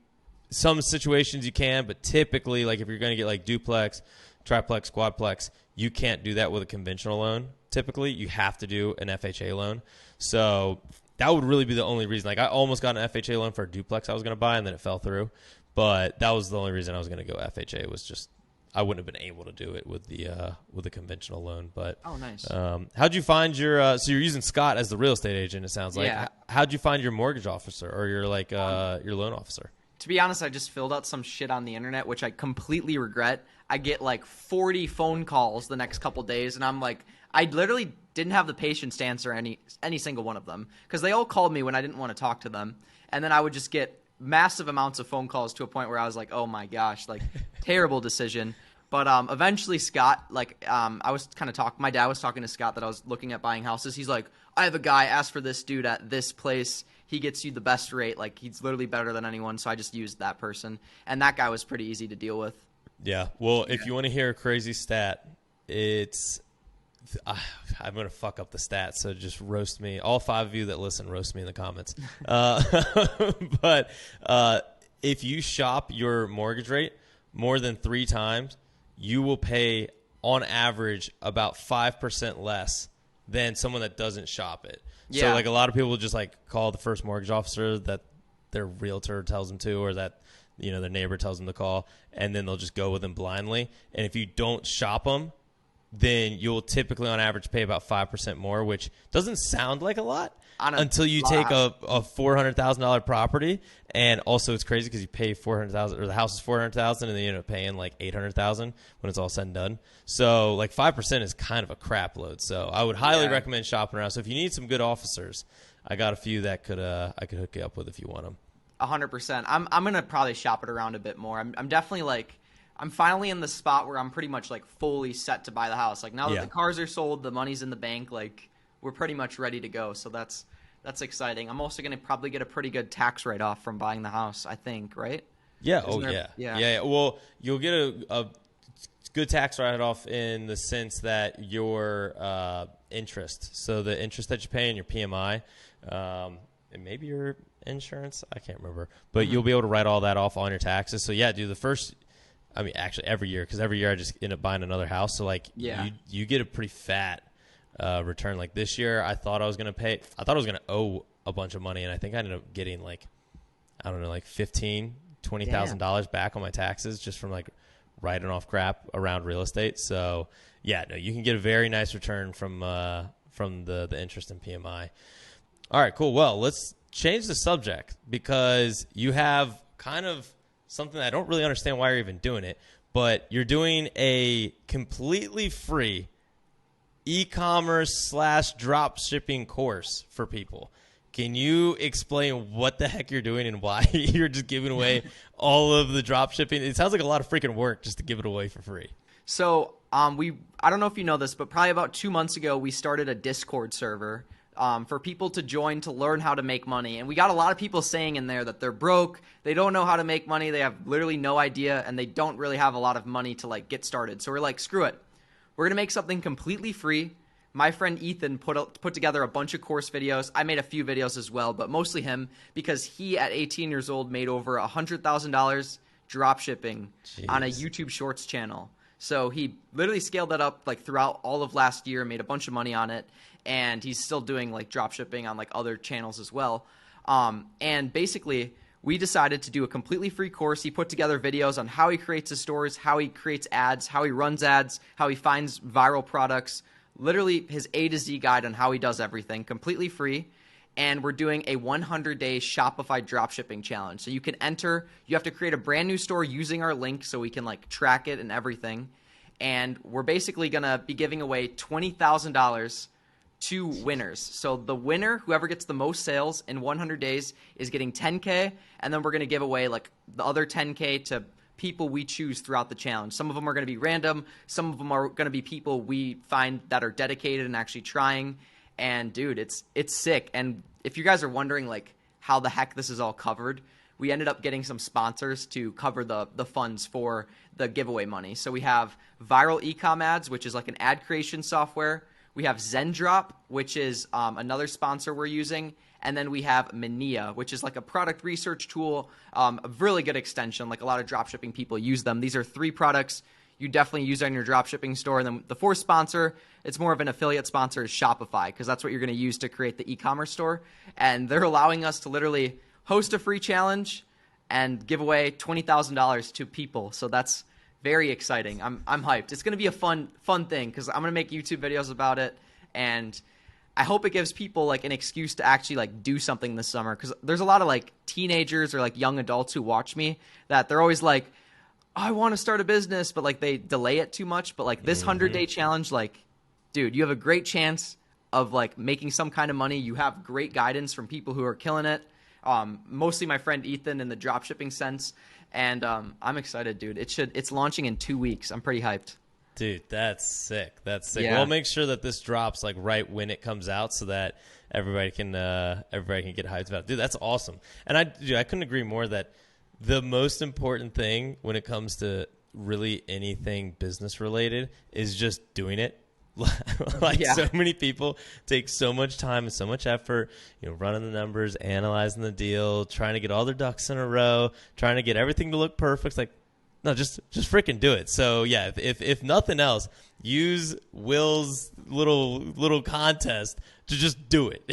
some situations you can, but typically, like if you're going to get like duplex, triplex, quadplex, you can't do that with a conventional loan. Typically, you have to do an FHA loan. So that would really be the only reason. Like, I almost got an FHA loan for a duplex I was going to buy, and then it fell through. But that was the only reason I was going to go FHA. Was just I wouldn't have been able to do it with the conventional loan. But nice. How'd you find your? So you're using Scott as the real estate agent. It sounds like. Yeah. How'd you find your mortgage officer or your your loan officer? To be honest, I just filled out some shit on the internet, which I completely regret. I get like 40 phone calls the next couple days, and I'm like, I literally didn't have the patience to answer any single one of them because they all called me when I didn't want to talk to them, and then I would just get massive amounts of phone calls to a point where I was like, oh my gosh, like terrible decision. But eventually Scott, I was kind of my dad was talking to Scott that I was looking at buying houses. He's like, I have a guy, ask for this dude at this place. He gets you the best rate. Like, he's literally better than anyone. So I just used that person. And that guy was pretty easy to deal with. Yeah. Well, if you want to hear a crazy stat, it's I'm going to fuck up the stats. So just roast me. All 5 of you that listen, roast me in the comments. But if you shop your mortgage rate more than 3 times, you will pay on average about 5% less than someone that doesn't shop it. Yeah. So like a lot of people will just like call the first mortgage officer that their realtor tells them to, or that, you know, their neighbor tells them to call, and then they'll just go with them blindly. And if you don't shop them, then you'll typically on average pay about 5% more, which doesn't sound like a lot until you take a $400,000 property. And also it's crazy because you pay $400,000, or the house is $400,000, and then you end up paying like $800,000 when it's all said and done. So like 5% is kind of a crap load. So I would highly recommend shopping around. So if you need some good officers, I got a few that I could hook you up with if you want them. 100%. I'm gonna probably shop it around a bit more. I'm definitely like, I'm finally in the spot where I'm pretty much like fully set to buy the house. Like now that the cars are sold, the money's in the bank, like we're pretty much ready to go. So that's exciting. I'm also going to probably get a pretty good tax write-off from buying the house, I think, right? Yeah. Yeah. Well, you'll get a good tax write-off in the sense that your interest, so the interest that you pay in your PMI, and maybe your insurance, I can't remember, but you'll be able to write all that off on your taxes. So yeah, actually every year, because every year I just end up buying another house. So like you get a pretty fat return. Like this year, I thought I was going to owe a bunch of money, and I think I ended up getting like, I don't know, like $20,000 back on my taxes just from like writing off crap around real estate. So yeah, no, you can get a very nice return from the interest in PMI. All right, cool. Well, let's change the subject, because you have kind of something that I don't really understand why you're even doing it, but you're doing a completely free e-commerce / drop shipping course for people. Can you explain what the heck you're doing and why you're just giving away all of the drop shipping? It sounds like a lot of freaking work just to give it away for free. So I don't know if you know this, but probably about 2 months ago, we started a Discord server for people to join to learn how to make money. And we got a lot of people saying in there that they're broke, they don't know how to make money, they have literally no idea, and they don't really have a lot of money to like get started. So we're like, screw it. We're going to make something completely free. My friend Ethan put together a bunch of course videos. I made a few videos as well, but mostly him, because he at 18 years old made over $100,000 drop shipping on a YouTube Shorts channel. So he literally scaled that up like throughout all of last year, made a bunch of money on it, and he's still doing like drop shipping on like other channels as well. And basically, we decided to do a completely free course. He put together videos on how he creates his stores, how he creates ads, how he runs ads, how he finds viral products, literally his A to Z guide on how he does everything, completely free. And we're doing a 100-day Shopify dropshipping challenge. So you can enter, you have to create a brand new store using our link so we can like track it and everything. And we're basically going to be giving away $20,000 to winners. So the winner, whoever gets the most sales in 100 days, is getting $10K. And then we're going to give away like the other $10K to people we choose throughout the challenge. Some of them are going to be random. Some of them are going to be people we find that are dedicated and actually trying. And dude, it's sick. And if you guys are wondering like how the heck this is all covered, we ended up getting some sponsors to cover the funds for the giveaway money. So we have Viral Ecom Ads, which is like an ad creation software. We have Zendrop, which is another sponsor we're using. And then we have Mania, which is like a product research tool, a really good extension. Like a lot of dropshipping people use them. These are 3 products you definitely use on your dropshipping store. And then the 4th sponsor, it's more of an affiliate sponsor, is Shopify, because that's what you're going to use to create the e-commerce store. And they're allowing us to literally host a free challenge and give away $20,000 to people. So that's very exciting. I'm hyped. It's going to be a fun thing, because I'm going to make YouTube videos about it, and I hope it gives people like an excuse to actually like do something this summer, because there's a lot of like teenagers or like young adults who watch me that they're always like, I want to start a business, but like they delay it too much. But like this 100-day challenge, like, dude, you have a great chance of like making some kind of money. You have great guidance from people who are killing it. Mostly my friend Ethan in the dropshipping sense. And I'm excited, dude. It's launching in 2 weeks. I'm pretty hyped. Dude, that's sick. That's sick. Yeah. We'll make sure that this drops like right when it comes out so that everybody can get hyped about it. Dude, that's awesome. And I couldn't agree more that the most important thing when it comes to really anything business related is just doing it. So many people take so much time and so much effort, running the numbers, analyzing the deal, trying to get all their ducks in a row, trying to get everything to look perfect. Like, no, just freaking do it. So yeah, if nothing else, use Will's little contest to just do it.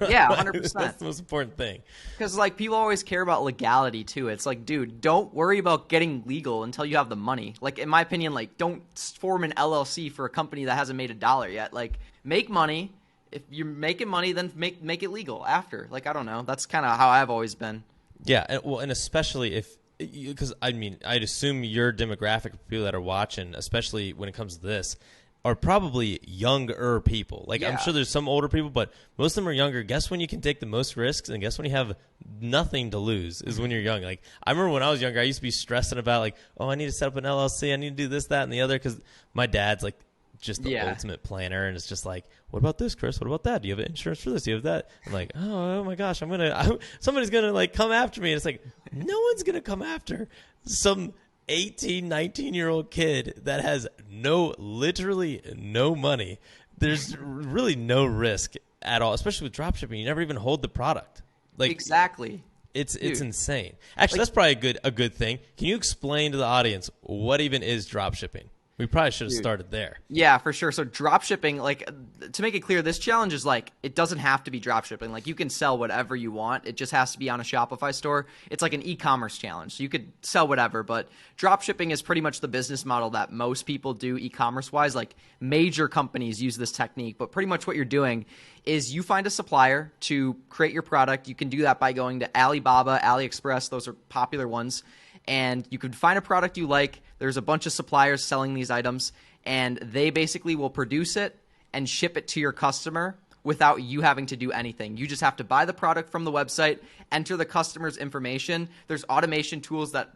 Yeah, 100%. That's the most important thing. Because like people always care about legality too. It's like, dude, don't worry about getting legal until you have the money. Like in my opinion, like don't form an LLC for a company that hasn't made $1 yet. Like make money. If you're making money, then make it legal after. Like I don't know. That's kind of how I've always been. Yeah, and especially because I mean, I'd assume your demographic of people that are watching, especially when it comes to this, are probably younger people. Like I'm sure there's some older people, but most of them are younger. Guess when you can take the most risks, and guess when you have nothing to lose is when you're young. Like I remember when I was younger, I used to be stressing about like, oh, I need to set up an LLC, I need to do this, that, and the other, because my dad's like just the ultimate planner, and it's just like, what about this, Chris? What about that? Do you have insurance for this? Do you have that? I'm like, oh my gosh, somebody's gonna like come after me. And it's like, no one's gonna come after some 18, 19-year-old kid that has literally no money. There's really no risk at all, especially with dropshipping. You never even hold the product. Like exactly. It's insane. Actually, that's probably a good thing. Can you explain to the audience what even is dropshipping? We probably should have started there. Yeah, for sure. So dropshipping, like to make it clear, this challenge is like it doesn't have to be dropshipping. Like you can sell whatever you want. It just has to be on a Shopify store. It's like an e-commerce challenge. So you could sell whatever, but dropshipping is pretty much the business model that most people do e-commerce wise. Like major companies use this technique, but pretty much what you're doing is you find a supplier to create your product. You can do that by going to Alibaba, AliExpress. Those are popular ones. And you could find a product you like. There's a bunch of suppliers selling these items, and they basically will produce it and ship it to your customer without you having to do anything. You just have to buy the product from the website, enter the customer's information. There's automation tools that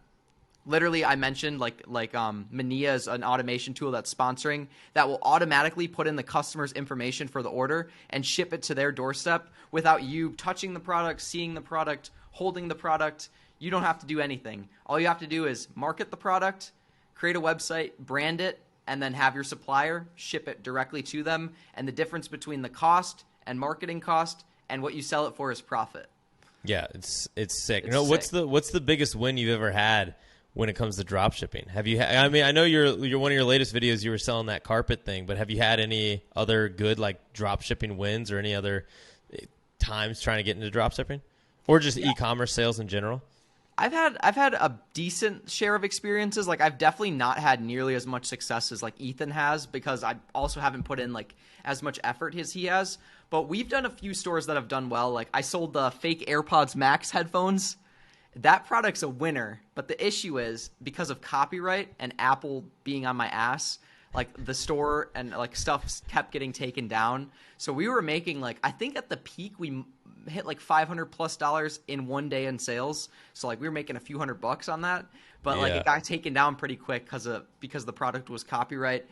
literally I mentioned, like Mania is an automation tool that's sponsoring that will automatically put in the customer's information for the order and ship it to their doorstep without you touching the product, seeing the product, holding the product. You don't have to do anything. All you have to do is market the product, create a website, brand it, and then have your supplier ship it directly to them. And the difference between the cost and marketing cost and what you sell it for is profit. Yeah, it's sick. What's the biggest win you've ever had when it comes to drop shipping? Have you I mean, I know you're one of your latest videos you were selling that carpet thing, but have you had any other good like drop shipping wins or any other times trying to get into drop shipping or just e-commerce sales in general? I've had a decent share of experiences. Like I've definitely not had nearly as much success as like Ethan has because I also haven't put in like as much effort as he has. But we've done a few stores that have done well. Like I sold the fake AirPods Max headphones. That product's a winner. But the issue is because of copyright and Apple being on my ass, like the store and like stuff kept getting taken down. So we were making like, I think at the peak we hit like $500+ in one day in sales. So like we were making a few $100 on that, but like it got taken down pretty quick because the product was copyright.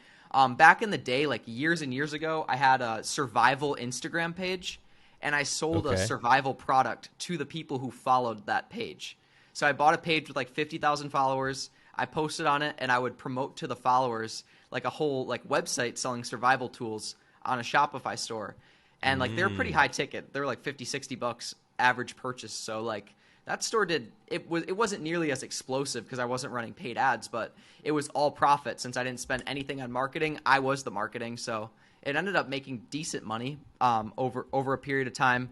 Back in the day, like years and years ago, I had a survival Instagram page and I sold a survival product to the people who followed that page. So I bought a page with like 50,000 followers. I posted on it and I would promote to the followers like a whole like website selling survival tools on a Shopify store. And like they're pretty high ticket. They're like $50-$60 average purchase. So like that store it wasn't nearly as explosive because I wasn't running paid ads, but it was all profit since I didn't spend anything on marketing. I was the marketing, so it ended up making decent money over a period of time.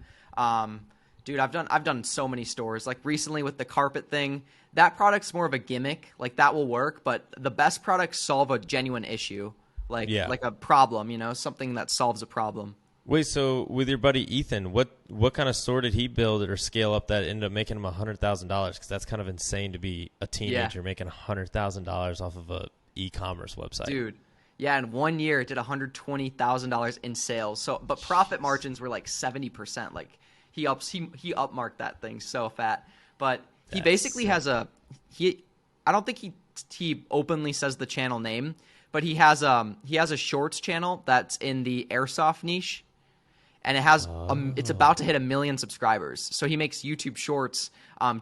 Dude, I've done so many stores. Like recently with the carpet thing, that product's more of a gimmick. Like that will work, but the best products solve a genuine issue, like a problem, something that solves a problem. Wait, so with your buddy Ethan, what kind of store did he build or scale up that ended up making him $100,000? Because that's kind of insane to be a teenager making $100,000 off of a e-commerce website. Dude, yeah, in 1 year it did $120,000 in sales. So, but profit margins were like 70%. Like he upmarked that thing so fat. But he basically has I don't think he openly says the channel name, but he has a shorts channel that's in the airsoft niche. And it has it's about to hit 1 million subscribers. So he makes YouTube shorts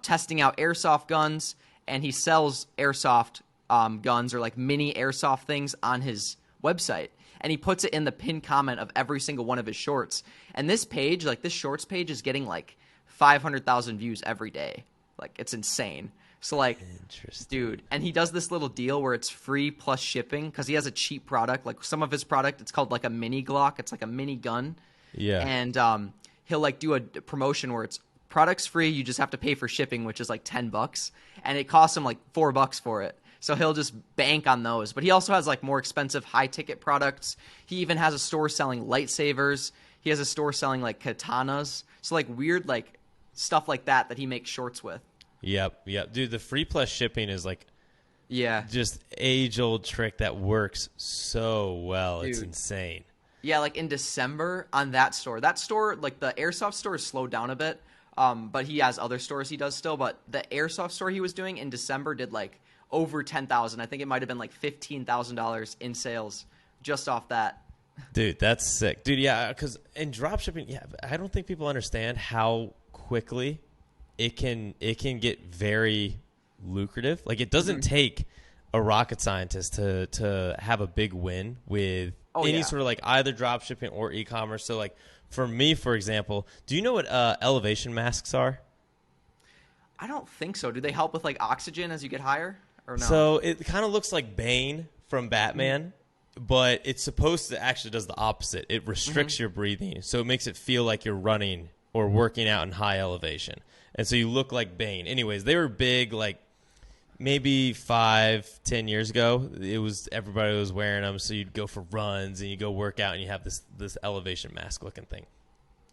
testing out airsoft guns, and he sells airsoft guns or like mini airsoft things on his website. And he puts it in the pinned comment of every single one of his shorts. And this page, like this shorts page, is getting like 500,000 views every day. Like it's insane. So like, dude, and he does this little deal where it's free plus shipping because he has a cheap product. Like some of his product, it's called like a mini Glock. It's like a mini gun. Yeah. And he'll like do a promotion where it's products free. You just have to pay for shipping, which is like $10, and it costs him like $4 for it. So he'll just bank on those. But he also has like more expensive high ticket products. He even has a store selling lightsabers. He has a store selling like katanas. So like weird like stuff like that he makes shorts with. Yep. Dude, the free plus shipping is like just age-old trick that works so well. Dude. It's insane. Yeah, like in December on that store, like the airsoft store is slowed down a bit, but he has other stores he does still. But the airsoft store he was doing in December did like over 10,000. I think it might have been like $15,000 in sales just off that. Dude, that's sick. Dude, yeah, because in dropshipping, I don't think people understand how quickly it can get very lucrative. Like it doesn't take a rocket scientist to have a big win with any sort of like either drop shipping or e-commerce. So like for me, for example, do you know what elevation masks are? I don't think so. Do they help with like oxygen as you get higher or no? So it kind of looks like Bane from Batman, but it's supposed to actually does the opposite. It restricts your breathing. So it makes it feel like you're running or working out in high elevation. And so you look like Bane. Anyways, they were big like maybe 5-10 years ago. Everybody was wearing them, so you'd go for runs and you go work out and you have this elevation mask looking thing.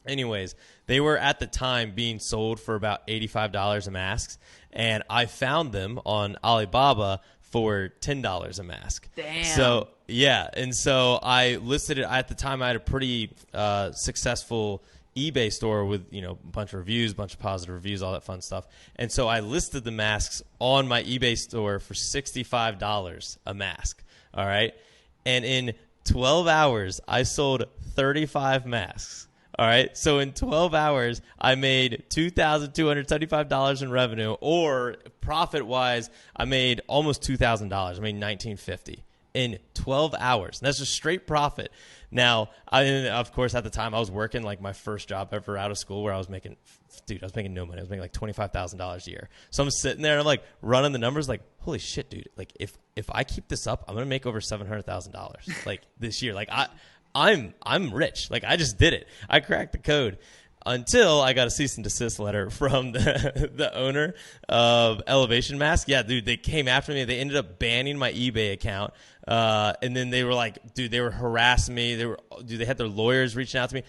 Anyways, they were at the time being sold for about $85 a mask, and I found them on Alibaba for $10 a mask. Damn. So yeah, and so I listed it. At the time, I had a pretty successful eBay store with a bunch of reviews, a bunch of positive reviews, all that fun stuff. And so I listed the masks on my eBay store for $65 a mask. All right, and in 12 hours, I sold 35 masks. All right, so in 12 hours, I made $2,275 in revenue, or profit-wise, I made almost $2,000. I made $1,950 in 12 hours. And that's just straight profit. Now, of course, at the time, I was working like my first job ever out of school, where I was making no money. I was making like $25,000 a year. So I'm sitting there and I'm like running the numbers, like, holy shit, dude! Like if I keep this up, I'm gonna make over $700,000 like this year. Like I'm rich. Like I just did it. I cracked the code until I got a cease and desist letter from the owner of Elevation Mask. Yeah, dude, they came after me. They ended up banning my eBay account. And then they were like, dude, they were harassing me. They had their lawyers reaching out to me.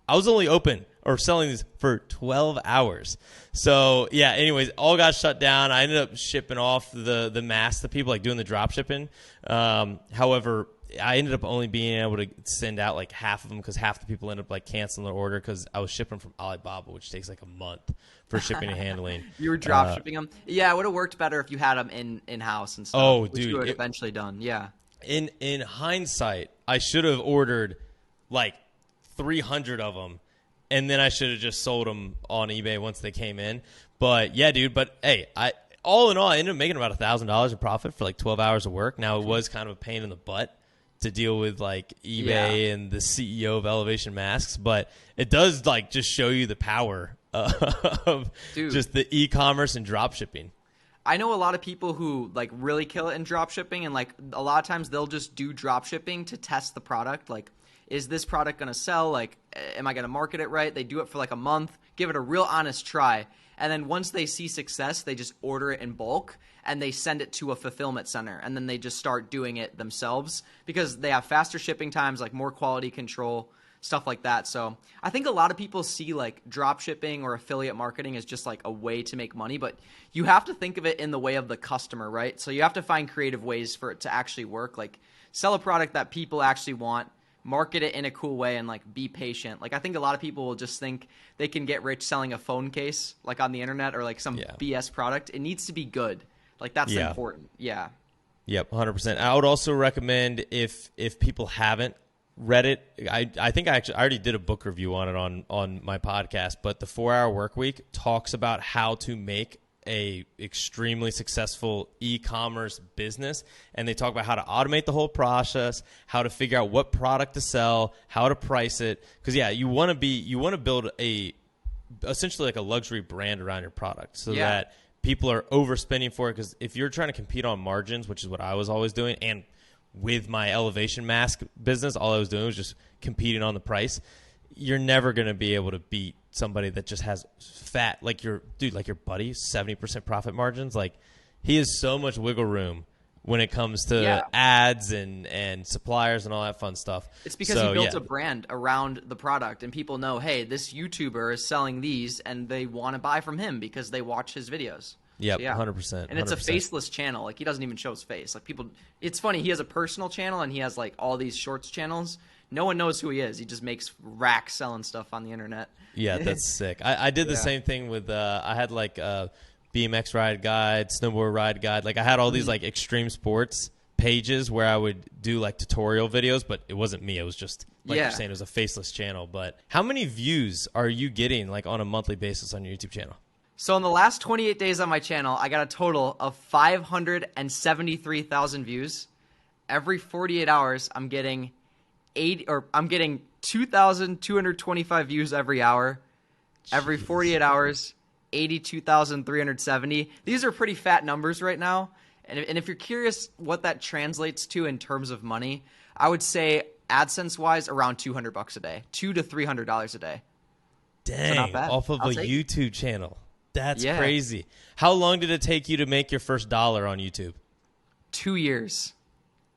I was only open or selling these for 12 hours. So yeah, anyways, all got shut down. I ended up shipping off the masks to people, like doing the drop shipping. However, I ended up only being able to send out like half of them because half the people ended up like canceling their order because I was shipping from Alibaba, which takes like a month for shipping and handling. You were drop shipping them? Yeah, it would have worked better if you had them in-house and stuff. Oh, which dude. you would have eventually done, yeah. In hindsight, I should have ordered like 300 of them, and then I should have just sold them on eBay once they came in. But yeah, dude. But hey, all in all, I ended up making about $1,000 in profit for like 12 hours of work. Now it was kind of a pain in the butt to deal with like eBay and the CEO of Elevation Masks, but it does like just show you the power of just the e-commerce and drop shipping. I know a lot of people who like really kill it in drop shipping, and like a lot of times they'll just do drop shipping to test the product. Like, is this product going to sell? Like, am I going to market it right? They do it for like a month, give it a real honest try. And then once they see success, they just order it in bulk and they send it to a fulfillment center. And then they just start doing it themselves because they have faster shipping times, like more quality control. stuff like that. So I think a lot of people see like drop shipping or affiliate marketing as just like a way to make money, but you have to think of it in the way of the customer, right? So you have to find creative ways for it to actually work. Like sell a product that people actually want, market it in a cool way, and like be patient. Like I think a lot of people will just think they can get rich selling a phone case like on the internet or like some BS product. It needs to be good. Like that's important. Yeah. Yep, 100%. I would also recommend if people haven't read it, I think I already did a book review on it on my podcast, but the 4-Hour Workweek talks about how to make a extremely successful e-commerce business, and they talk about how to automate the whole process, how to figure out what product to sell, how to price it, because you want to build essentially like a luxury brand around your product so that people are overspending for it. Because if you're trying to compete on margins, which is what I was always doing, and with my elevation mask business, all I was doing was just competing on the price, you're never going to be able to beat somebody that just has fat, like your buddy, 70% profit margins. Like he has so much wiggle room when it comes to ads and suppliers and all that fun stuff. It's because he built a brand around the product, and people know, hey, this YouTuber is selling these, and they want to buy from him because they watch his videos. Yep, 100%. And it's 100%. a faceless channel. Like he doesn't even show his face. Like people, it's funny. He has a personal channel and he has like all these shorts channels. No one knows who he is. He just makes racks selling stuff on the internet. Yeah, that's sick. I did the same thing with I had like BMX ride guide, snowboard ride guide. Like I had all these like extreme sports pages where I would do like tutorial videos, but it wasn't me. It was just like you're saying, it was a faceless channel. But how many views are you getting like on a monthly basis on your YouTube channel? So in the last 28 days on my channel, I got a total of 573,000 views. Every 48 hours, I'm getting 2,225 views every hour. Every 48 hours, 82,370. These are pretty fat numbers right now. And if you're curious what that translates to in terms of money, I would say AdSense wise, around $200 a day, $200 to $300 a day. Dang, so not bad. Off of a YouTube channel. That's crazy. How long did it take you to make your first dollar on YouTube? 2 years.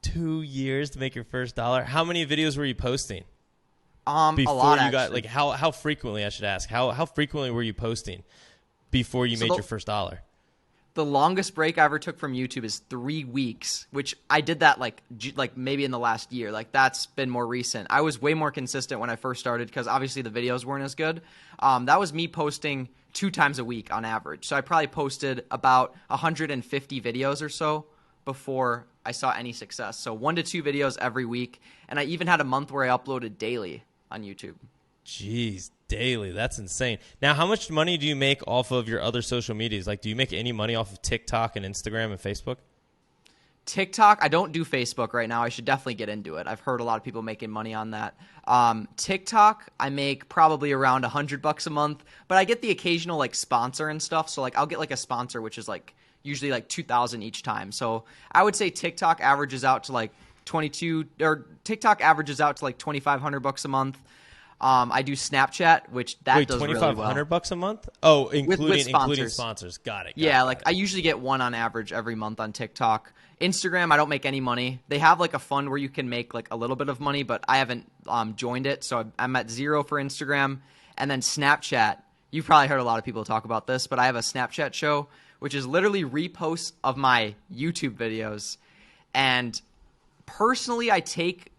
2 years to make your first dollar? How many videos were you posting? A lot, you got, like, how frequently, I should ask, how frequently were you posting before you made your first dollar? The longest break I ever took from YouTube is 3 weeks, which I did that like maybe in the last year. Like that's been more recent. I was way more consistent when I first started because obviously the videos weren't as good. That was me posting 2 times a week on average. So I probably posted about 150 videos or so before I saw any success. So 1 to 2 videos every week. And I even had a month where I uploaded daily on YouTube. Jeez, daily. That's insane. Now, how much money do you make off of your other social medias? Like, do you make any money off of TikTok and Instagram and Facebook? TikTok, I don't do Facebook right now. I should definitely get into it. I've heard a lot of people making money on that. TikTok, I make probably around $100 a month, but I get the occasional like sponsor and stuff. So like I'll get like a sponsor, which is like usually like $2,000 each time. So I would say TikTok averages out to like $2,500 a month. I do Snapchat, which does really well. $2,500 a month? Oh, including sponsors. Got it. I usually get one on average every month on TikTok. Instagram, I don't make any money. They have like a fund where you can make like a little bit of money, but I haven't joined it, so I'm at 0 for Instagram. And then Snapchat, you've probably heard a lot of people talk about this, but I have a Snapchat show, which is literally reposts of my YouTube videos. And personally, I take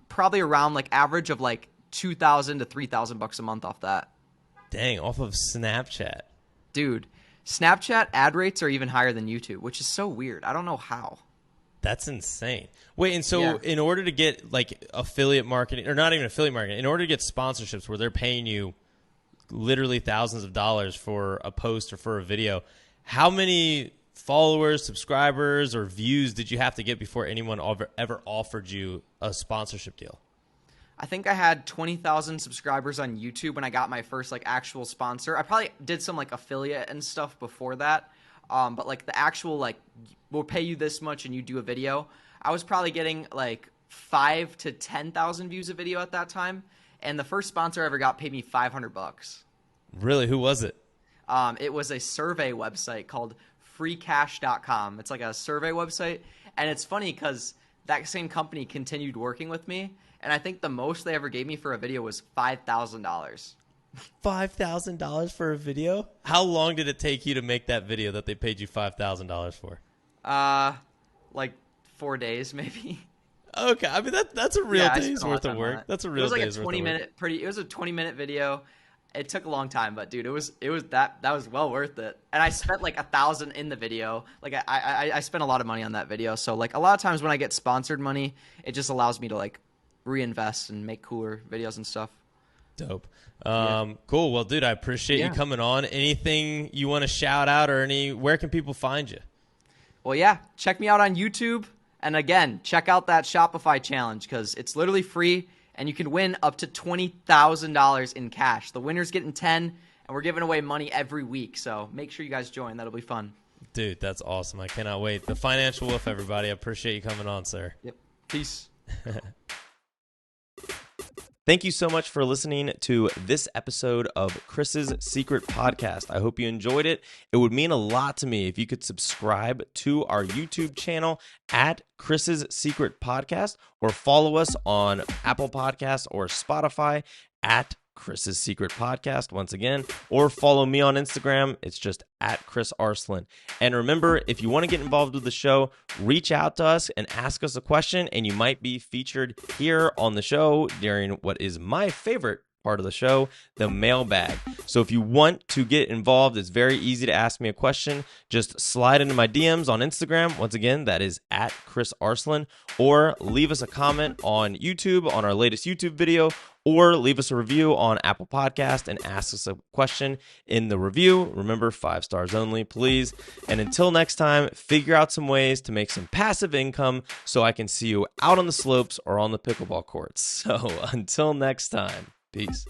probably around like average of like $2,000 to $3,000 a month off that. Dang, off of Snapchat. Dude, Snapchat ad rates are even higher than YouTube, which is so weird. I don't know how. That's insane. Wait, and so in order to get like affiliate marketing, or not even affiliate marketing, in order to get sponsorships where they're paying you literally thousands of dollars for a post or for a video, how many followers, subscribers, or views did you have to get before anyone ever offered you a sponsorship deal? I think I had 20,000 subscribers on YouTube when I got my first like actual sponsor. I probably did some like affiliate and stuff before that. But like the actual like we'll pay you this much and you do a video, I was probably getting like 5 to 10,000 views a video at that time. And the first sponsor I ever got paid me $500. Really? Who was it? It was a survey website called freecash.com. It's like a survey website. And it's funny because that same company continued working with me. and I think the most they ever gave me for a video was $5,000. $5,000 for a video? How long did it take you to make that video that they paid you $5,000 for? Like 4 days maybe. Okay, I mean that's a real day's worth of work. That's a real day's worth of work. It was a 20-minute video. It took a long time, but dude, it was that was well worth it. And I spent like $1,000 in the video. Like I spent a lot of money on that video. So like a lot of times when I get sponsored money, it just allows me to like reinvest and make cooler videos and stuff. Dope. Cool. Well, dude, I appreciate you coming on. Anything you want to shout out, or where can people find you? Well, yeah, check me out on YouTube. And again, check out that Shopify challenge because it's literally free and you can win up to $20,000 in cash. The winner's getting 10 and we're giving away money every week. So make sure you guys join. That'll be fun. Dude, that's awesome. I cannot wait. The Financial Wolf, everybody. I appreciate you coming on, sir. Yep. Peace. Thank you so much for listening to this episode of Chris's Secret Podcast. I hope you enjoyed it. It would mean a lot to me if you could subscribe to our YouTube channel at Chris's Secret Podcast or follow us on Apple Podcasts or Spotify at Chris's Secret Podcast once again, or follow me on Instagram. It's just at Chris Arslan. And remember, if you want to get involved with the show, reach out to us and ask us a question, and you might be featured here on the show during what is my favorite part of the show, the mailbag. So if you want to get involved, it's very easy to ask me a question. Just slide into my DMs on Instagram. Once again, that is at Chris Arslan, or leave us a comment on YouTube on our latest YouTube video, or leave us a review on Apple Podcast and ask us a question in the review. Remember, 5 stars only, please. And until next time, figure out some ways to make some passive income so I can see you out on the slopes or on the pickleball courts. So until next time, peace.